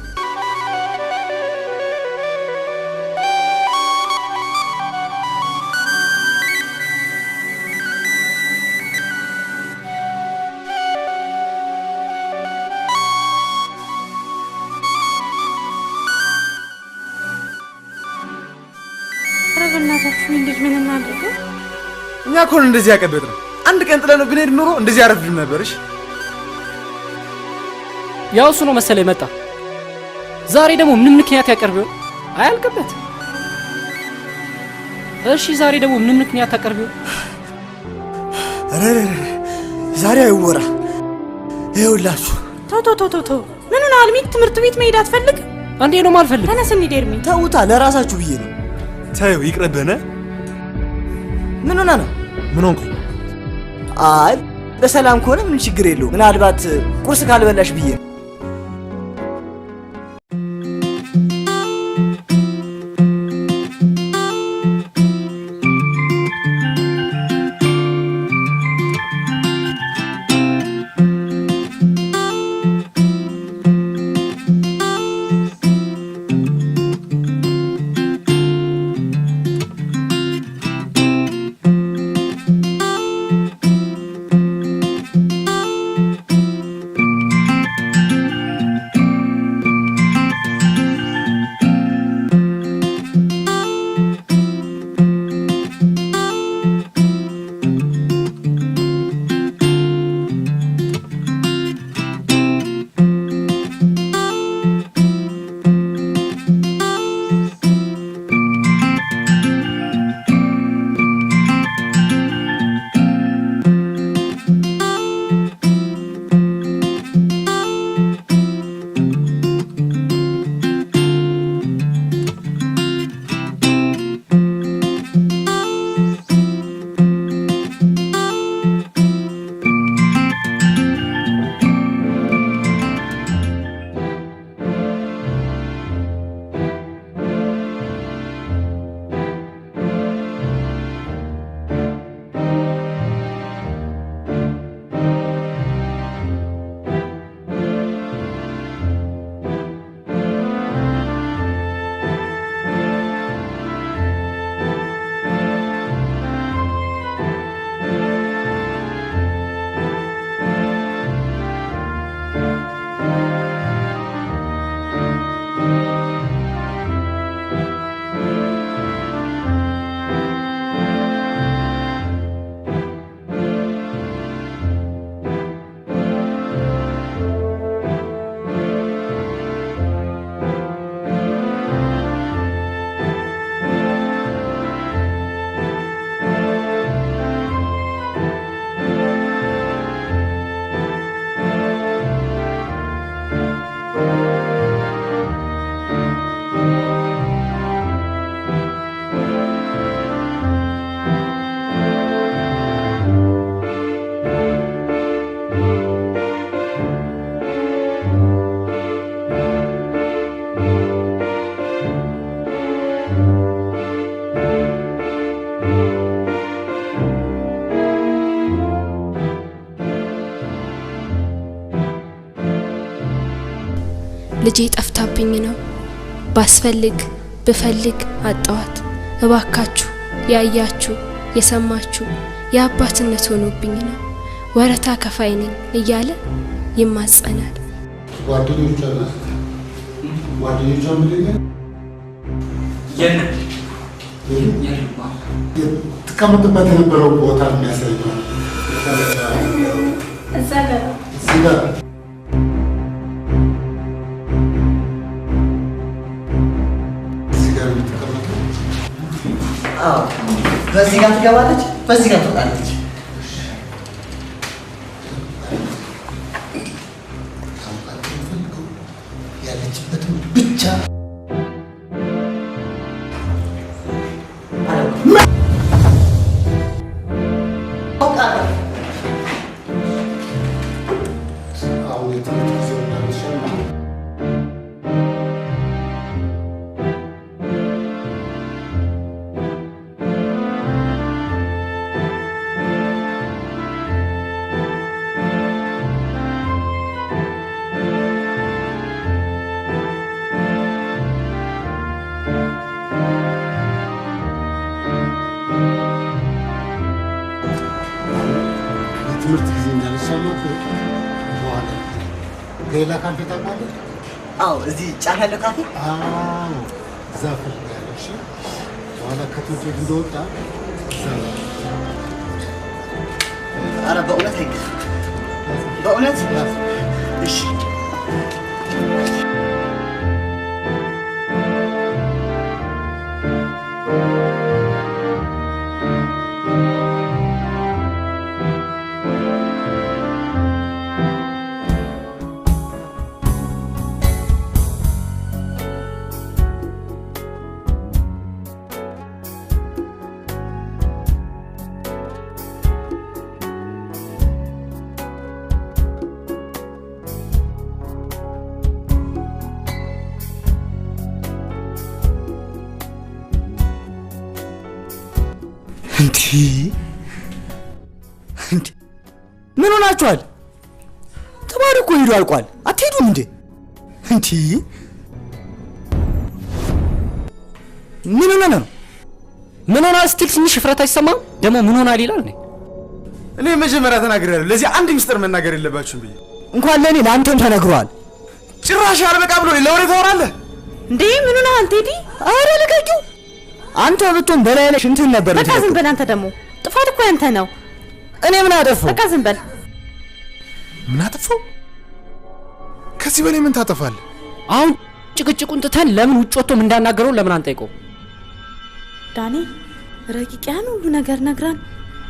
ረበናታችሁ እንዴት ምን እናድርገው? እኛ እኮ እንደዚህ ያቀበጥነው። አንድ ቀን ጥለነው ብንሄድ ኖሮ እንደዚህ ያረፍድም ነበርሽ። ያው እሱ ነው መሰለኝ መጣ። ዛሬ ደግሞ ምን ምክንያት ያቀርብ ይሆን? አያልቅበት። እሺ ዛሬ ደግሞ ምን ምክንያት ታቀርብ ይሆን? ዛሬ አይወራ። ይኸውላችሁ ተው ምን ሆነ? አልሚት ትምህርት ቤት መሄድ አትፈልግም? አንዴ ነው ማልፈልግ። ተነስ እንሂድ ኤርሚ። ተውታ፣ ለራሳችሁ ብዬ ነው። ታዩ ይቅርብነ። ምን ሆነ ነው? ምን ሆንኩኝ? አይ በሰላም ከሆነ ምን ችግር የለው። ምናልባት ቁርስ ካልበላሽ ብዬ ነው። ልጄ ጠፍታብኝ ነው። ባስፈልግ ብፈልግ አጣዋት። እባካችሁ ያያችሁ የሰማችሁ የአባትነት ሆኖብኝ ነው። ወረታ ከፋይ ነኝ እያለ ይማጸናል። ጓደኞቿ ምንድን ትቀመጥበት የነበረው ቦታ የሚያሳይ ነው። እዚህ ጋር የምትቀመጠው በዚህ ጋር ትገባለች፣ በዚህ ጋር ትወጣለች። ያለችበትን ብቻ ትምህርት ጊዜ እንዳልሰማሁ በኋላ ሌላ ካፌ ታውቃለህ? አዎ፣ እዚህ ጫፍ ያለው ካፌ። አዎ፣ እዛ ፈልጋለሁ። እሺ፣ በኋላ ከትምህርት ቤት እንደወጣ እዛ። ኧረ በእውነት አይገርም፣ በእውነት እሺ። እንዴ ምን ሆናችኋል? ተማሪ እኮ ሄዶ አልቋል። አትሄዱም እንዴ? እንዴ ምን ሆነ ነው? ምን ሆና ስትል ትንሽ እፍረት አይሰማም? ደግሞ ምን ሆናል ይላል። እኔ መጀመሪያ ተናግሬያለሁ። ለዚህ አንድ ሚስጥር መናገር የለባችሁም ብዬ። እንኳን ለእኔ ለአንተም ተነግሯል። ጭራሽ አልበቃ ብሎ ለወሬ ታወራለህ እንዴ? ምን ሆነሃል ቴዲ? አረ ልቀቂው። አንተ ብትሆን በላይ ላይ እንትን ነበር። በቃ ዝም በል አንተ። ደግሞ ጥፋት እኮ ያንተ ነው። እኔ ምን አጠፋው? በቃ ዝም በል። ምን አጠፋው? ከዚህ በላይ ምን ታጠፋለህ? አሁን ጭቅጭቁን ትተን ለምን ውጭ ወጥቶም እንዳናገረው ለምን አንጠይቀው? ዳኒ ረቂቅ ያን ሁሉ ነገር ነግራን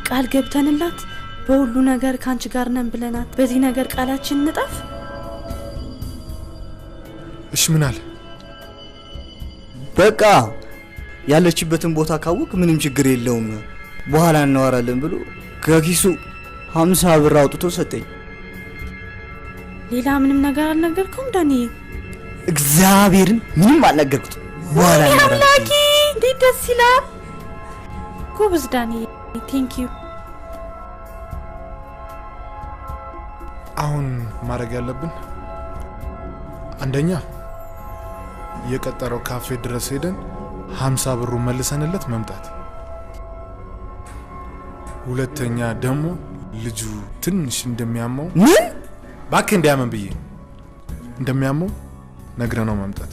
ቃል ገብተንላት በሁሉ ነገር ካንቺ ጋር ነን ብለናት በዚህ ነገር ቃላችን እንጣፍ? እሺ ምን አለ? በቃ ያለችበትን ቦታ ካወቅ ምንም ችግር የለውም በኋላ እናወራለን ብሎ ከኪሱ 50 ብር አውጥቶ ሰጠኝ። ሌላ ምንም ነገር አልነገርከውም ዳኒ? እግዚአብሔርን ምንም አልነገርኩት። በኋላ አምላኪ እንዴት ደስ ይላል። ጎበዝ ዳኒ፣ ቴንክ ዩ። አሁን ማድረግ ያለብን አንደኛ የቀጠረው ካፌ ድረስ ሄደን 50 ብሩ መልሰንለት መምጣት። ሁለተኛ ደግሞ ልጁ ትንሽ እንደሚያመው ምን ባክ እንዲያመን ብዬ እንደሚያመው ነግረነው መምጣት።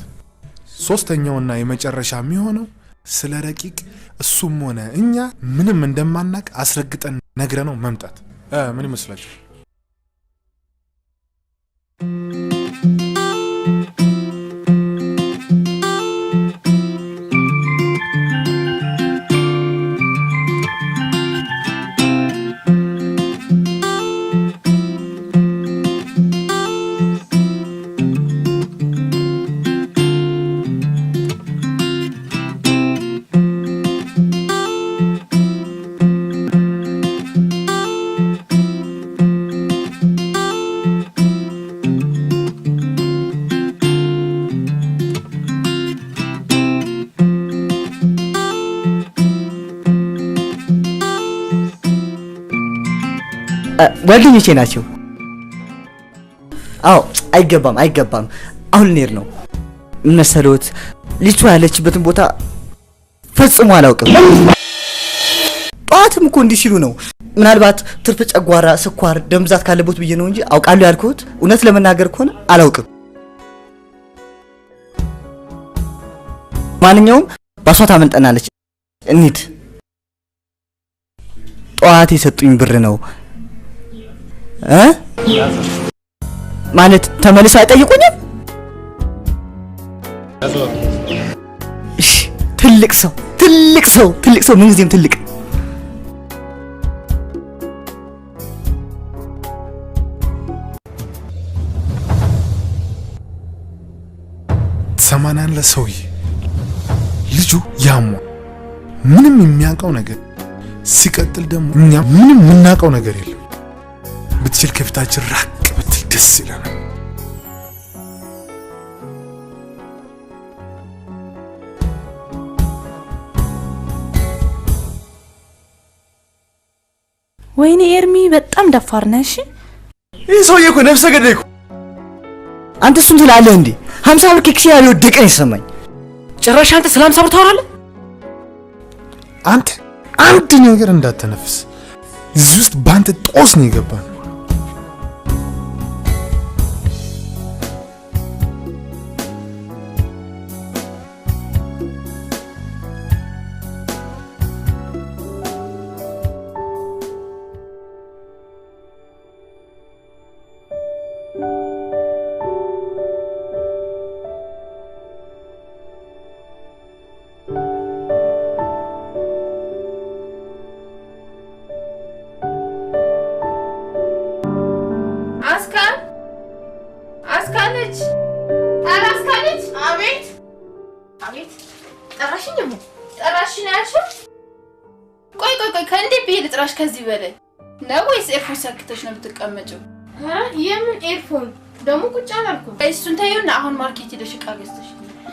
ሶስተኛውና የመጨረሻ የሚሆነው ስለ ረቂቅ እሱም ሆነ እኛ ምንም እንደማናቅ አስረግጠን ነግረነው መምጣት። ምን ይመስላችኋል? ጓደኞቼ ናቸው። አዎ አይገባም አይገባም። አሁን ልንሄድ ነው። ምን መሰሎት ልጅቷ ያለችበትን ቦታ ፈጽሞ አላውቅም። ጠዋትም እኮ እንዲህ ሲሉ ነው። ምናልባት ትርፍ ጨጓራ፣ ስኳር፣ ደም ብዛት ካለበት ብዬ ነው እንጂ አውቃለሁ ያልኩት እውነት ለመናገር ከሆነ አላውቅም። ማንኛውም ባሷ ታመልጠናለች። እንሂድ። ጠዋት የሰጡኝ ብር ነው ማለት ተመልሰው አይጠይቁኝም? እሺ ትልቅ ሰው ምንጊዜም ትልቅ ሰማናን ለሰውዬ ልጁ ያሟ ምንም የሚያውቀው ነገር ሲቀጥል ደግሞ እኛ ምንም የምናውቀው ነገር የለም። ብትችል ከፊታችን ራቅ ብትል ደስ ይለናል። ወይኔ ኤርሚ በጣም ደፋር ነሽ። ይህ ሰውዬ እኮ ነፍሰ ገዳይ እኮ። አንተ እሱን ትላለህ እንዴ? 50 ብር ኪክሲ ያለው ወደቀ ነው የሰማኝ። ጭራሽ አንተ ስለ 50 ብር ታወራለህ? አንተ አንድ ነገር እንዳትተነፍስ። እዚህ ውስጥ በአንተ ጦስ ነው የገባን። ከዚህ በላይ ነው ወይስ ኤርፎን ሰክተሽ ነው የምትቀመጪው? የምን ኤርፎን ደግሞ ቁጭ አላልኩም። እሱን ተይውና አሁን ማርኬት ሄደሽ ዕቃ ገዝተሽ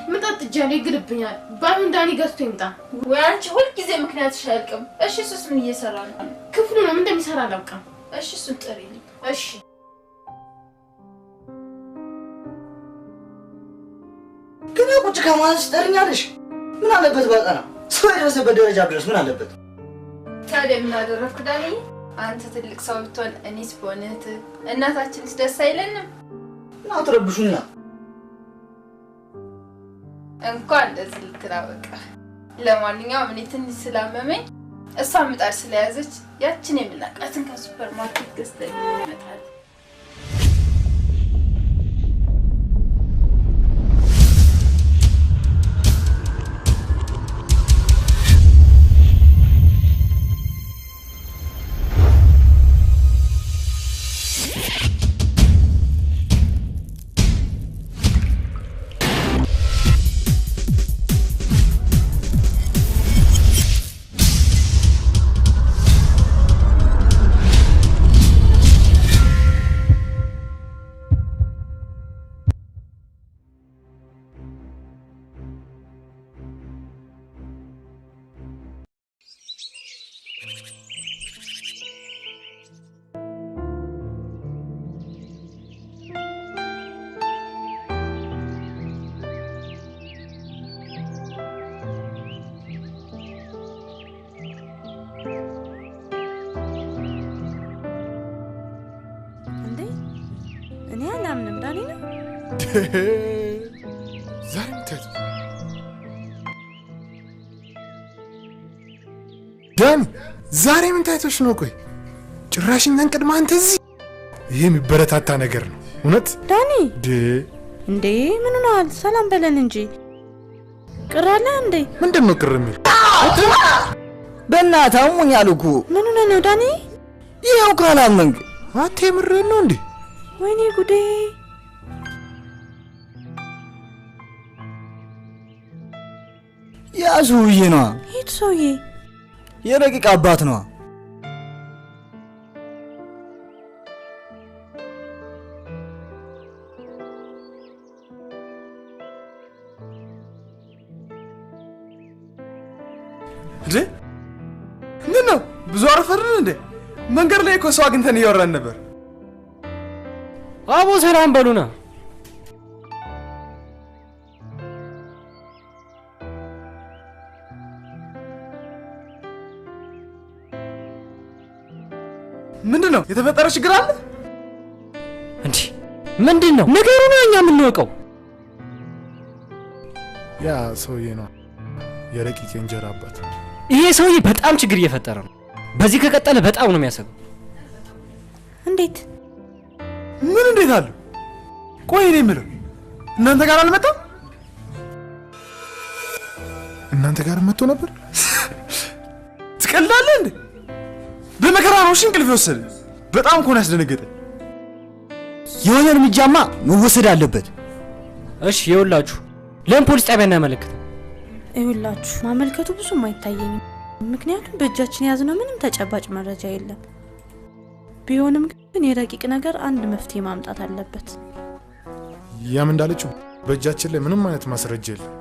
ምጣት ጃኔ ይግልብኛል። ባይሆን ዳኒ ገዝቶ ይምጣ። ወይ አንቺ ሁልጊዜ ምክንያትሽ አያልቅም። እሺ እሱስ ምን እየሰራ ነው? ክፍሉ ነው ምን እንደሚሰራ አላውቅም። እሺ እሱን ጥሪልኝ። እሺ ግን ቁጭ ከማለት ትጠሪኛለሽ? ምን አለበት ባጠና ሰው የደረሰበት ደረጃ ድረስ ምን አለበት? ታዲያ ምን አደረኩ ዳኒ? አንተ ትልቅ ሰው ብትሆን እኔስ በእውነት እናታችንስ ደስ አይለንም? እና አትረብሹኛ። እንኳን እንደዚህ ልትል አበቃ። ለማንኛውም እኔ ትንሽ ስላመመኝ እሷ ምጣድ ስለያዘች ያችን የምናውቃትን ከሱፐር ማርኬት ገዝተን እንመጣለን። ዳኒ ዛሬ ምን ታይቶሽ ነው? ቆይ ጭራሽ እኛን ቀድማ አንተ እዚህ። ይሄ የሚበረታታ ነገር ነው እውነት። ዳኒ እንዴ ምን ሆነሃል? ሰላም በለን እንጂ ቅር አለ እንዴ? ምንድን ነው ቅር የሚል? በእናትህ አሞኛል እኮ። ምን ሆነህ ነው ዳኒ? ይኸው ካላመንክ አንተ የምርህን ነው እንዴ? ወይኔ ጉዴ! ያ ሰውዬ ነዋ። የት ሰውዬ? የረቂቅ አባት ነዋ። እንዴ ምን ነው? ብዙ አረፈርን እንዴ? መንገድ ላይ እኮ ሰው አግኝተን እያወራን ነበር። አቦ ሰላም በሉና። ነው? የተፈጠረ ችግር አለ እንዴ? ምንድን ነው ነገሩ? ነው እኛ የምንወቀው? ያ ሰውዬ ነው የረቂቅ እንጀራ አባት። ይሄ ሰውዬ በጣም ችግር እየፈጠረ ነው። በዚህ ከቀጠለ በጣም ነው የሚያሰጋው። እንዴት? ምን እንዴት አለ? ቆይ እኔ የምለው እናንተ ጋር አልመጣም? እናንተ ጋር መጥቶ ነበር? ትቀልዳለህ እንዴ? በመከራ ነው እንቅልፍ የወሰደ። በጣም እኮ ነው ያስደነገጠኝ። የሆነ እርምጃማ መወሰድ አለበት። እሺ ይኸውላችሁ፣ ለምን ፖሊስ ጣቢያ እናመለክት? ይኸውላችሁ ማመልከቱ ብዙም አይታየኝም፣ ምክንያቱም በእጃችን የያዝነው ምንም ተጨባጭ መረጃ የለም። ቢሆንም ግን የረቂቅ ነገር አንድ መፍትሄ ማምጣት አለበት። ያም እንዳለችው በእጃችን ላይ ምንም አይነት ማስረጃ የለም።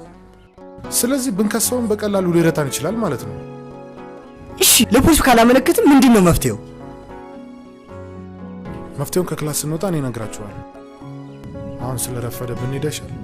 ስለዚህ ብንከሰውም በቀላሉ ሊረታን ይችላል ማለት ነው። እሺ ለፖሊሱ ካላመለከትም ምንድን ነው መፍትሄው? መፍትሄውን ከክላስ ስንወጣ እኔ እነግራችኋለሁ። አሁን ስለረፈደ ብንሄድ ይሻላል።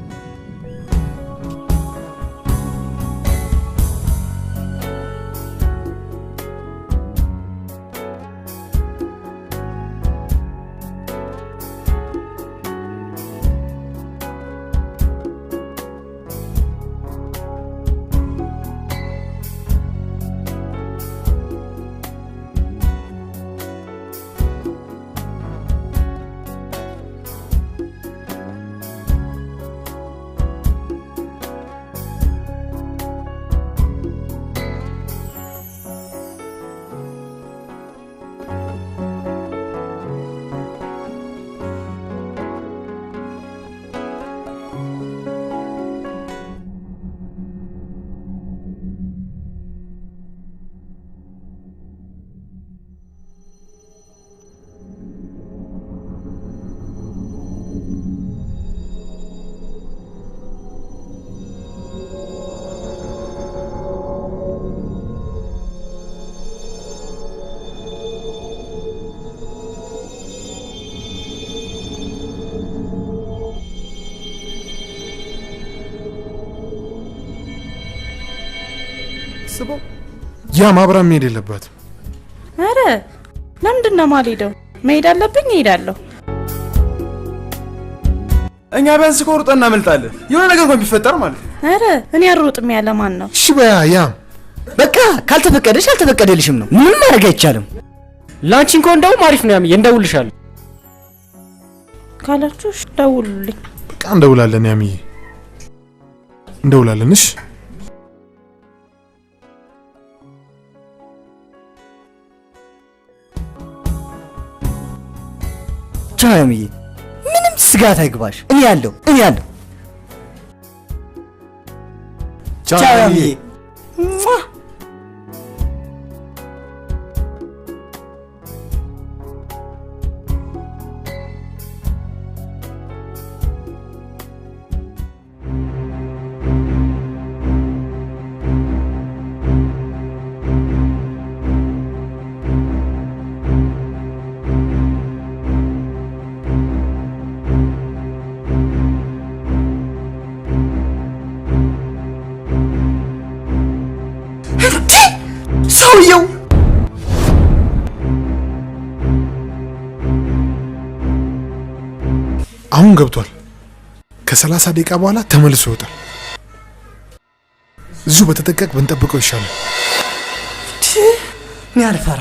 ስበው ያ ማብራም መሄድ የለባትም። አረ ለምንድን ነው የማልሄደው? መሄድ አለብኝ፣ እሄዳለሁ። እኛ ቢያንስ ከወርጠን እናመልጣለን። የሆነ ነገር እንኳን ቢፈጠር ማለት ነው። አረ እኔ አልሮጥም ያለ ማን ነው? እሺ በያ ያ በቃ ካልተፈቀደሽ አልተፈቀደልሽም ነው። ምንም ማድረግ አይቻልም። ላንቺ እንኳን እንደውም አሪፍ ነው። ያምዬ እንደውልሻለሁ ካላችሁ ደውሉልኝ። በቃ እንደውላለን። ያምዬ እንደውላለን። እሺ ቻው ያምዬ፣ ምንም ስጋት አይግባሽ። እኔ ያለው ቻው ያምዬ። ሰውየው አሁን ገብቷል። ከ30 ደቂቃ በኋላ ተመልሶ ይወጣል። እዚሁ በተጠንቀቅ ብንጠብቀው ይሻላል። እኔ አልፈራ።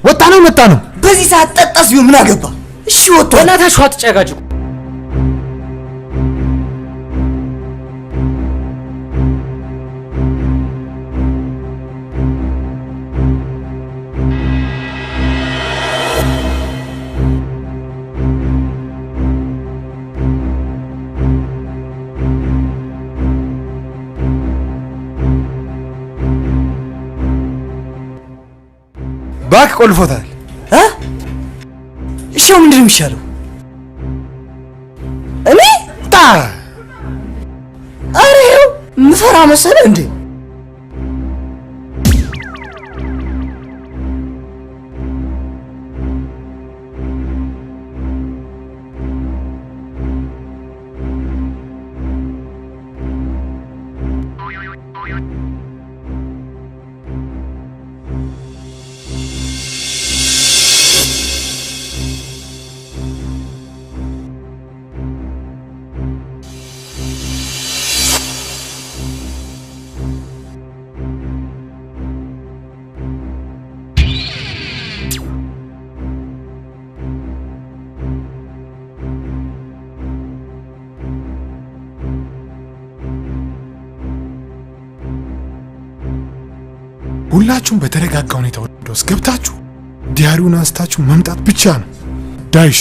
ወጣ ነው መጣ ነው። በዚህ ሰዓት ጠጣስ ቢሆን ምን አገባ? እሺ ወጣ። በእናታችሁ አትጨጋጭቁ። ባክ ቆልፎታል። እሺ ምንድን ነው የሚሻለው? እኔ ተራ መሰለ እንዴ? ሁላችሁም በተረጋጋ ሁኔታ ወደ ውስጥ ገብታችሁ ዲያሪውን አንስታችሁ መምጣት ብቻ ነው። ዳይሽ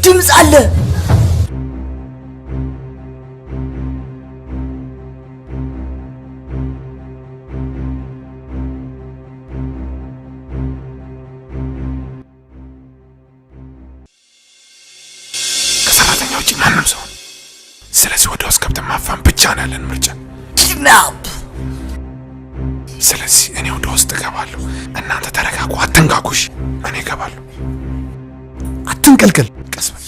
ድምፅ አለ። ከሰራተኛ ውጭ ማንም ሰው። ስለዚህ ወደ ውስጥ ገብተን ማፋን ብቻ ነው ያለን ምርጫ። ኪድናፕ። ስለዚህ እኔ ወደ ውስጥ እገባለሁ፣ እናንተ ተረጋጉ፣ አትንጋጉሽ። እኔ እገባለሁ። አትንቀልቀል፣ ቀስ በል።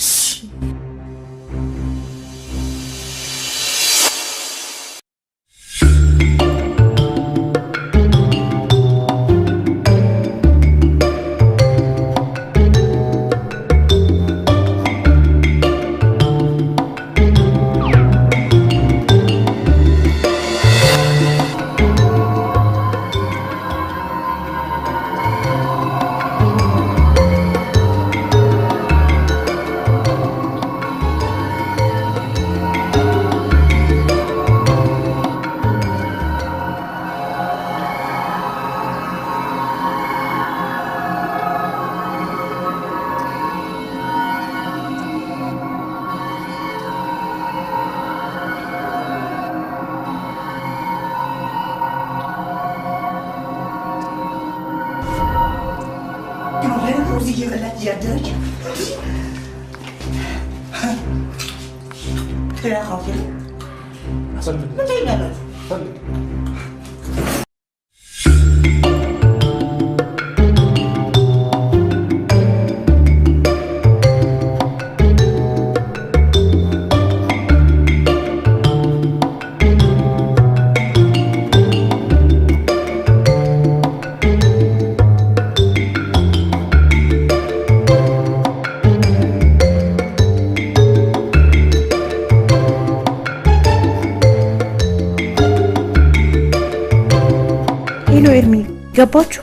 ገባችሁ?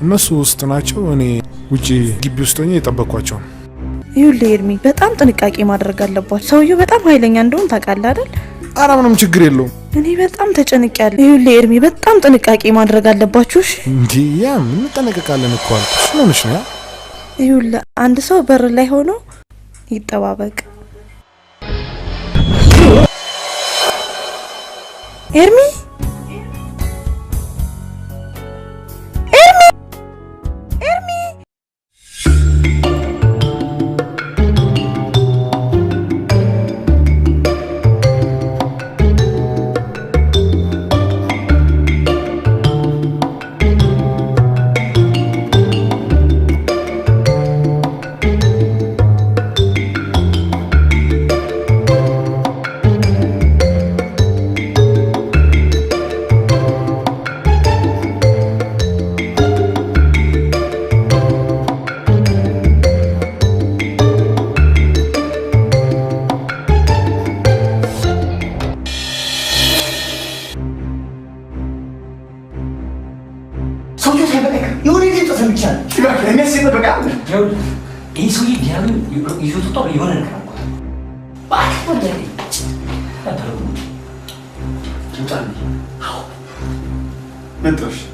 እነሱ ውስጥ ናቸው። እኔ ውጪ ግቢ ውስጥ ሆኜ የጠበቅኳቸው ነው። ይኸውልህ ኤርሚ፣ በጣም ጥንቃቄ ማድረግ አለባችሁ። ሰውየው በጣም ኃይለኛ እንደሆነ ታውቃለህ አይደል? ኧረ ምንም ችግር የለውም። እኔ በጣም ተጨንቄያለሁ። ይኸውልህ ኤርሚ፣ በጣም ጥንቃቄ ማድረግ አለባችሁ። እንዴ ያ ምን እንጠነቀቃለን እኮ አልኩሽ። ምን ሆነሽ ነው? ይኸውልህ አንድ ሰው በር ላይ ሆኖ ይጠባበቅ። ኤርሚ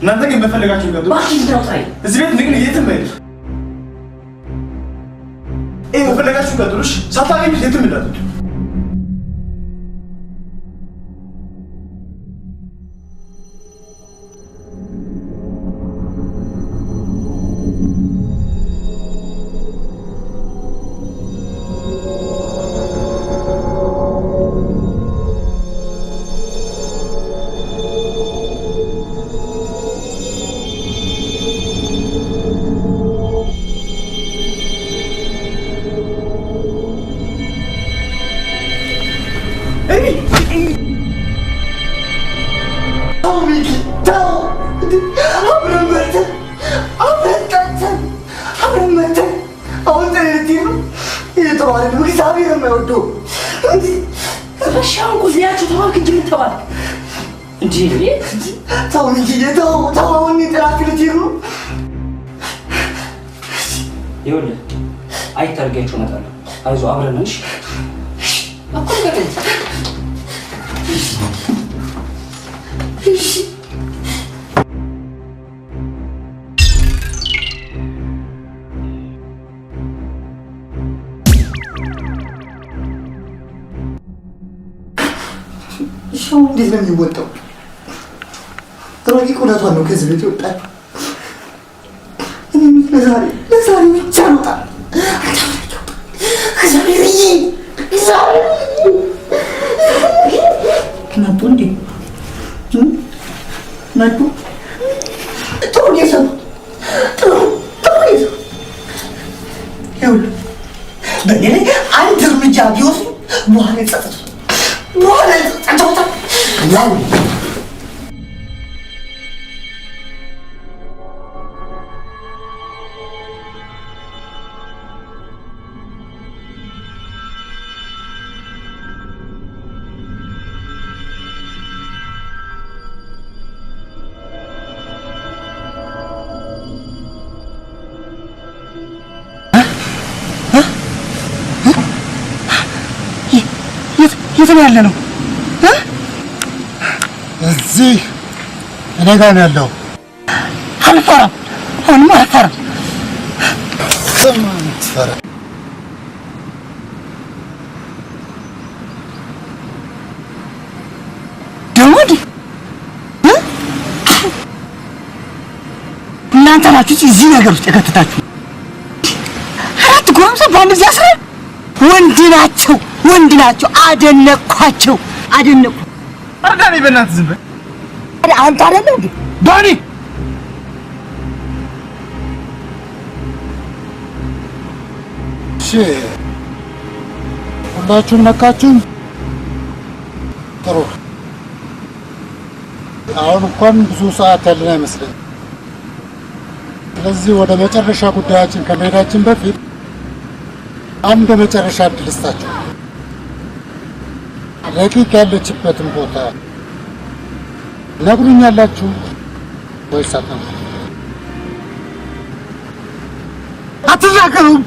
እናንተ ግን በፈለጋችሁ ቀጥሉ። እዚህ ቤት ንግን የትም አይደል። በፈለጋችሁ ቀጥሉ። ሳታገኙት የትም እንዳትሄዱ። ተው ሚኪ ተው። አብረን በልተን አብረን ጠጥተን አብረን መተን አሁን ጥሬት ነው ጥሩ አይደለም። እግዚአብሔር የማይወደው እሺ አሁን ኩዚያችሁ ተባልክ እንጂ ምን ተባልክ እንጂ? ተው ሚኪ ተው ተው። አሁን ጥራት ልትሄድ ነው። ይኸውልህ አይታርጋችሁ እመጣለሁ። አይዞህ አብረን ነን። እሺ እኮ ገረኝ ሰው እንዴት ነው የሚወጣው? ረቂቅ እውነቷን ነው ከዚህ ቤት ይወጣል። እኔ ለዛሬ ብቻ ነው ጣል ናቱ እንዴ ናቱ ጥሩ የሰሩት ጥሩ የሰሩት ይኸውልህ በእኔ ላይ አንድ እርምጃ ቢወስዱ በኋላ ይጸጸቱ በኋላ ይጸጸቱ ያው የት ነው ያለ ነው? እዚህ እኔ ጋር ነው ያለው። አልፈራም። አሁንማ አልፈራም። ስማን ትፈራ ደግሞ እናንተ ናችሁ እዚህ ነገር ውስጥ የከተታችሁ። አራት ጎረምሳ በአንድ ጊዜ አስረ ወንድ ናቸው። አደነቅኳቸው። አርዳኒ በእናትህ ዝም በል። አንተ አይደለም እንዴ ዳኒ? እሺ ሁላችሁም ነቃችሁ? ጥሩ። አሁን እንኳን ብዙ ሰዓት ያለን አይመስለኝም። ስለዚህ ወደ መጨረሻ ጉዳያችን ከመሄዳችን በፊት አንድ መጨረሻ እድል ልስጣችሁ። ረቂቅ ያለችበትን ቦታ ነግሩኛላችሁ ወይስ አትነግሩኝ? አትናገሩም?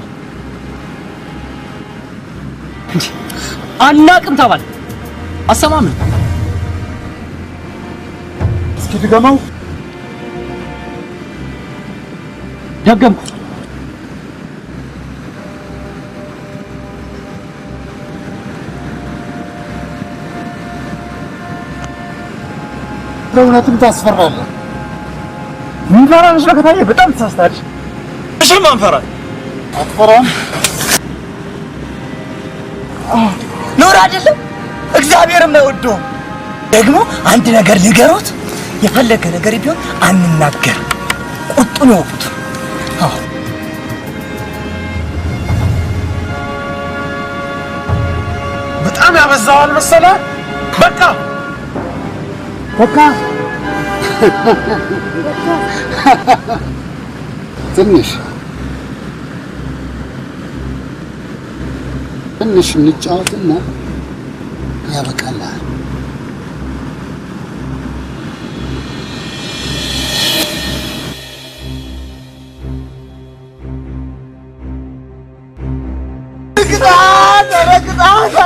አናቅም ተባል አሰማምን። እስኪ ድገመው። ደገምኩ። በእውነትም ታስፈራለህ። ምንፈራ መስሎ ከታየ በጣም ተሳስታለች። እሺ ማንፈራ አትፈራም? ኖር አይደለም እግዚአብሔርም አይወደውም። ደግሞ አንድ ነገር ንገሩት፣ የፈለገ ነገር ቢሆን አንናገር። ቁጡ ነው ወቅቱ። በጣም ያበዛዋል መሰለህ። በቃ ትንሽ እንጫወትና ያበቃልሃል።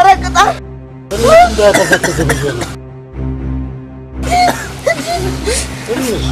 ረግጣት እንዳያተፈተዘ ብዬ ነው። ትንሽ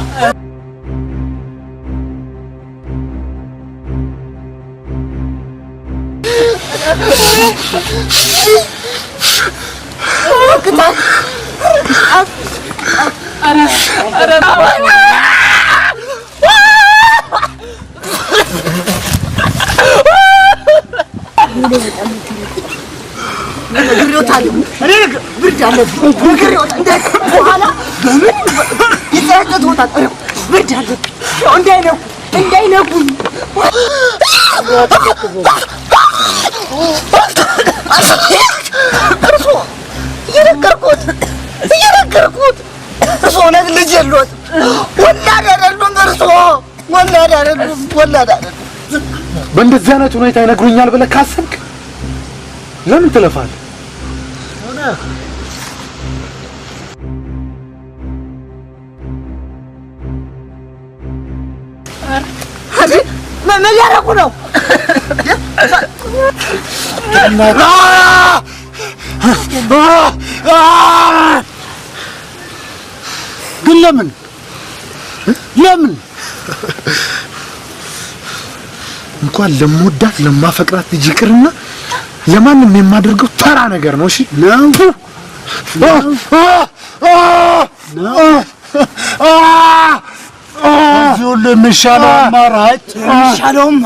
እየነገርኩት እርሶ ነግ ልጅ የሎት ወላድ አይደሉም። እርሶ ወላድ አይደሉም። በእንደዚህ አይነት ሁኔታ ይነግሩኛል ብለህ ካሰብክ ለምን ትለፋለህ? ምን ያደረጉ ነው? ግን ለምን እንኳን ለምወዳት ለማፈቅራት ልጅ ይቅርና ለማንም የማደርገው ተራ ነገር ነው። እሺ እዚሁ ለሚሻለው አማራጭ የሚሻለውማ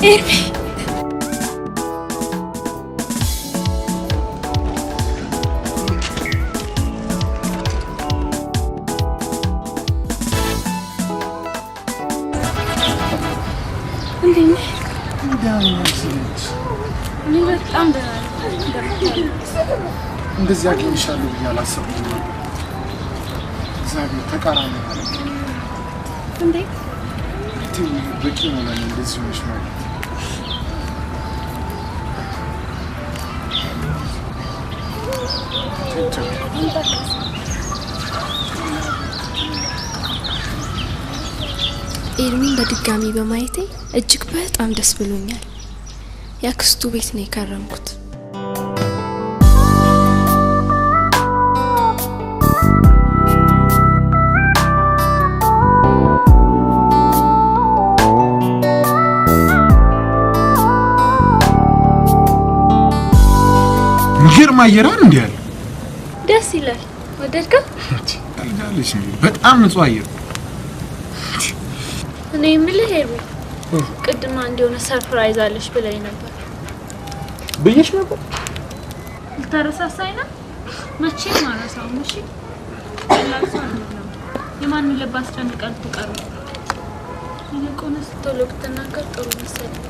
ኤርሚ እንዴት ነህ? እኔ በጣም ደህና ነኝ። እንደዚህ አገኝሻለሁ ብዬ አላሰብኩም ነበር። እግዚአብሔር ተቃራኒ ነው። እንዴት? በቂ ነው ለእኔ እንደዚህ ሆነሽ ማለት። ኤርሚን በድጋሚ በማየቴ እጅግ በጣም ደስ ብሎኛል። ያክስቱ ቤት ነው የከረምኩት። ይገርም አየር አይደል እንዴ? ያለ ደስ ይላል። ወደድከው? ታልጋለሽ እንዴ? በጣም ንጹህ አየር። እኔ የምልህ ኤርሚ ቅድማ እንደሆነ ሰርፕራይዝ አለሽ ብለኝ ነበር። ብዬሽ ነበር። ልታረሳሳኝ ነው? መቼም አልረሳውም። እሺ ላክሳ ነው የማን ልብ አስጨንቀል ትቀር። ይልቁንስ ቶሎ ብትናገር ጥሩ መሰለኝ።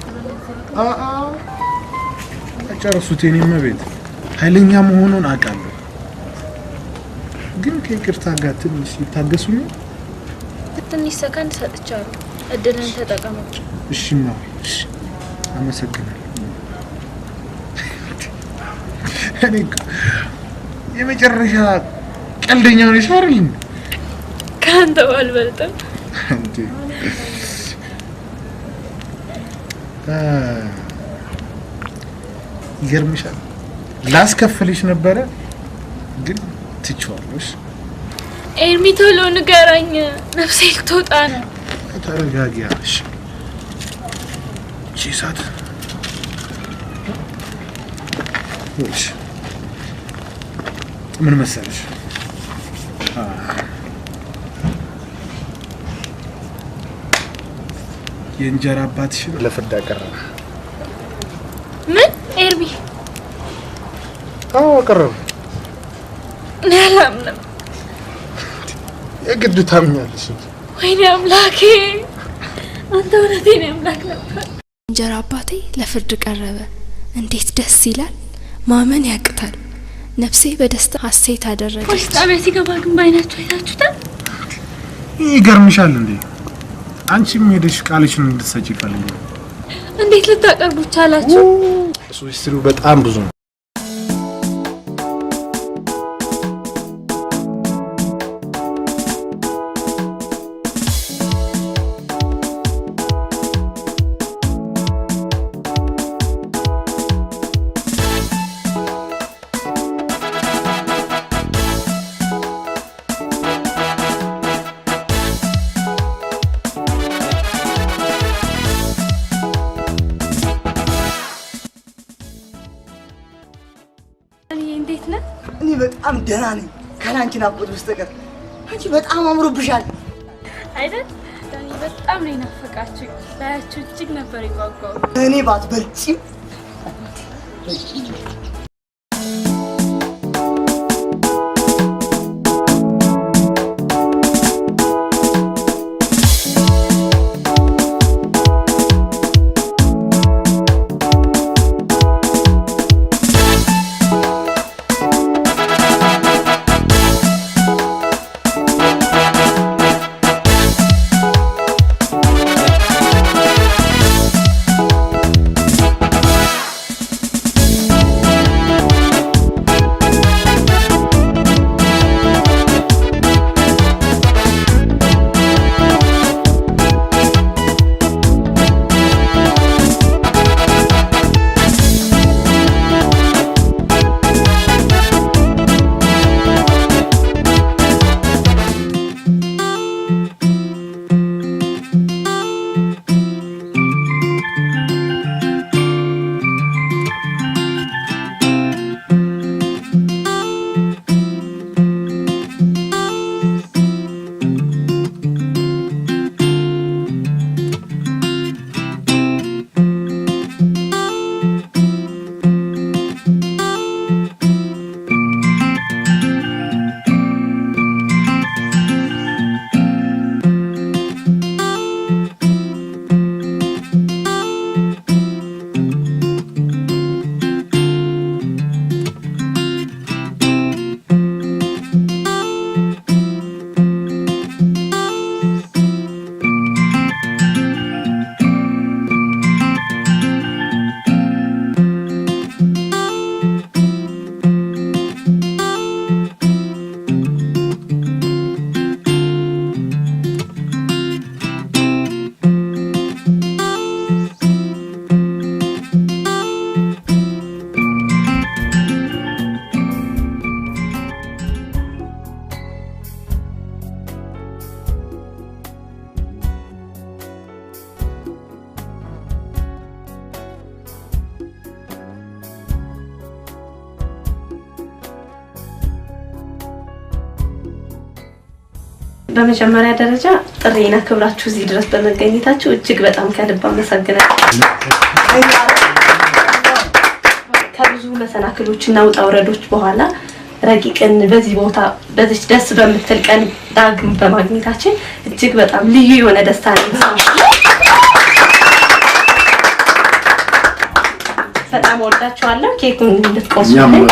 ጨርሱት። የኔ ቤት ኃይለኛ መሆኑን አውቃለሁ፣ ግን ከይቅርታ ጋር ትንሽ ይታገሱኝ። ትንሽ ሰከንድ ሰጥቻለሁ። እድልን ተጠቀመው። እሺ ነው። እሺ አመሰግናለሁ። እኔ የመጨረሻ ቀልደኛ ነሽ አይደል? ካንተ ባልበልጥም እንዴ ይገርምሻል። ላስከፍልሽ ነበረ ግን ትችዋለሽ። ኤርሚ ቶሎ ንገረኝ፣ ነፍሴ ልትወጣ ነው። ተረጋጊያለሽ። ቺሳት ወሽ ምን መሰለሽ፣ የእንጀራ አባትሽን ለፍርድ አቀረበ። ምን ኤርሚ? አዎ አቀረበ። እኔ አላምንም። የግድ ታምኛለሽ። ወይኔ አምላኬ፣ አንተ እውነቴን አምላክ ነበር። እንጀራ አባቴ ለፍርድ ቀረበ። እንዴት ደስ ይላል! ማመን ያቅታል። ነፍሴ በደስታ ሀሴት አደረገች። ፖሊስ ጣቢያ ሲገባ ግን ባይናችሁ አይታችሁታል? ይገርምሻል እንዴ! አንቺም ሄደሽ ቃልሽን እንድትሰጪ ፈልጌ። እንዴት ልታቀርቡ ቻላችሁ? እሱ ሂስትሪው በጣም ብዙ ነው። እኔ በጣም ደህና ነኝ ካላንቺ ናፍቆት በስተቀር። አንቺ በጣም አምሮብሻል አይደል? ዳኒ በጣም ነው የናፈቃችሁ። ላያችሁ እጅግ ነበር የጓጓው። እኔ ባትበልጪም በመጀመሪያ ደረጃ ጥሪዬን አክብራችሁ እዚህ ድረስ በመገኘታችሁ እጅግ በጣም ከልብ አመሰግናለሁ። ከብዙ መሰናክሎችና ውጣ ውረዶች በኋላ ረቂቅን በዚህ ቦታ በዚህ ደስ በምትል ቀን ዳግም በማግኘታችን እጅግ በጣም ልዩ የሆነ ደስታ ነው። በጣም ወዳችኋለሁ። ኬኩን እንድትቆርሱልኝ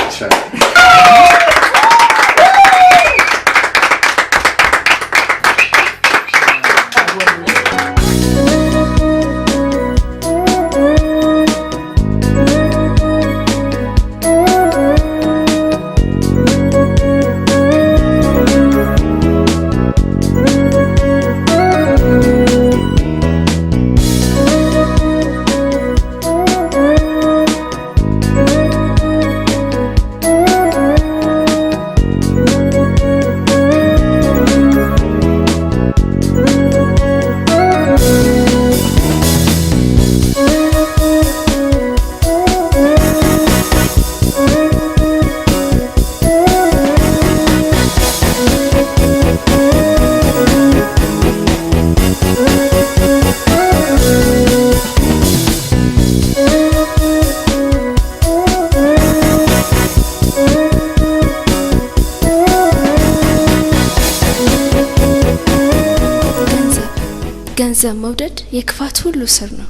ገንዘብ መውደድ የክፋት ሁሉ ስር ነው።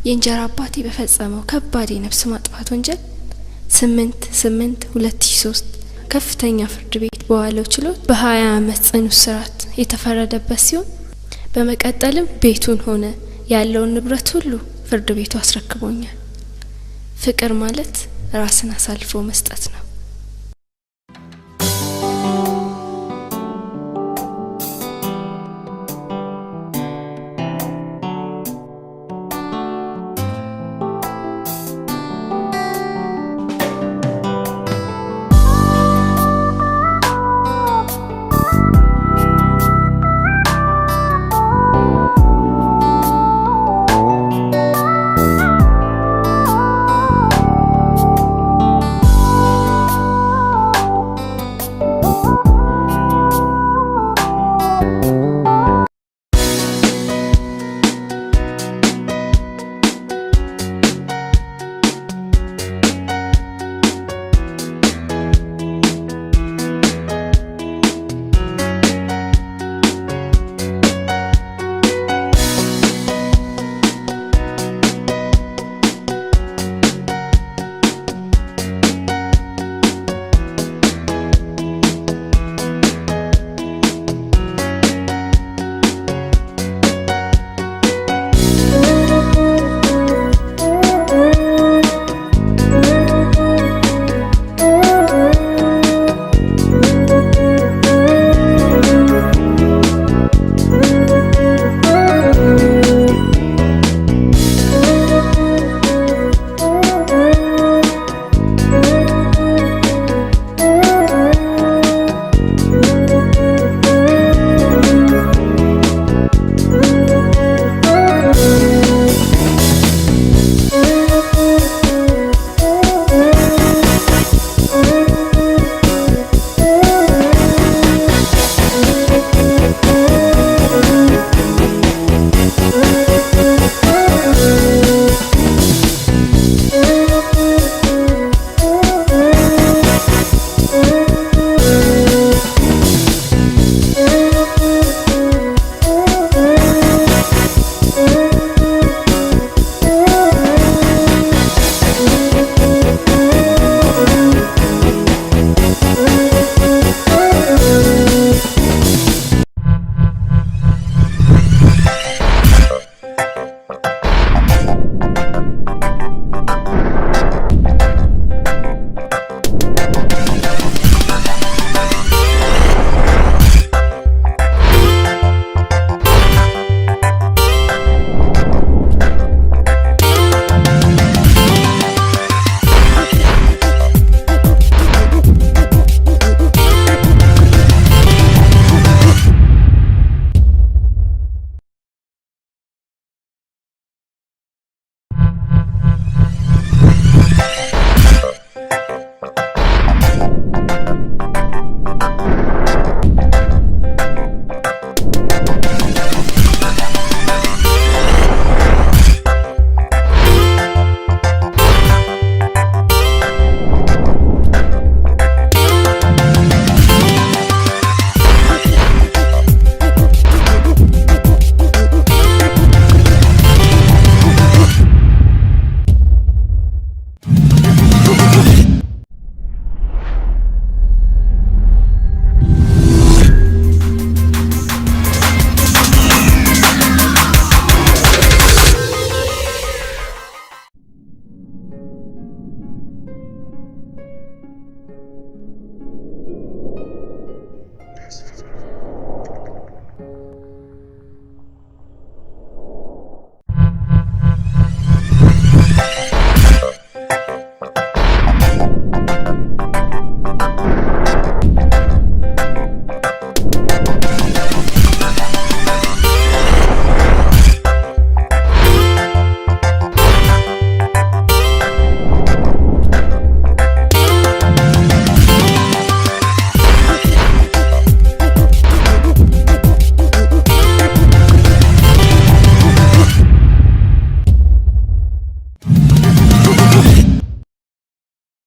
የእንጀራ አባቴ በፈጸመው ከባድ የነፍስ ማጥፋት ወንጀል 8/8/2003 ከፍተኛ ፍርድ ቤት በዋለው ችሎት በ20 ዓመት ጽኑ እስራት የተፈረደበት ሲሆን በመቀጠልም ቤቱን ሆነ ያለውን ንብረት ሁሉ ፍርድ ቤቱ አስረክቦኛል። ፍቅር ማለት ራስን አሳልፎ መስጠት ነው።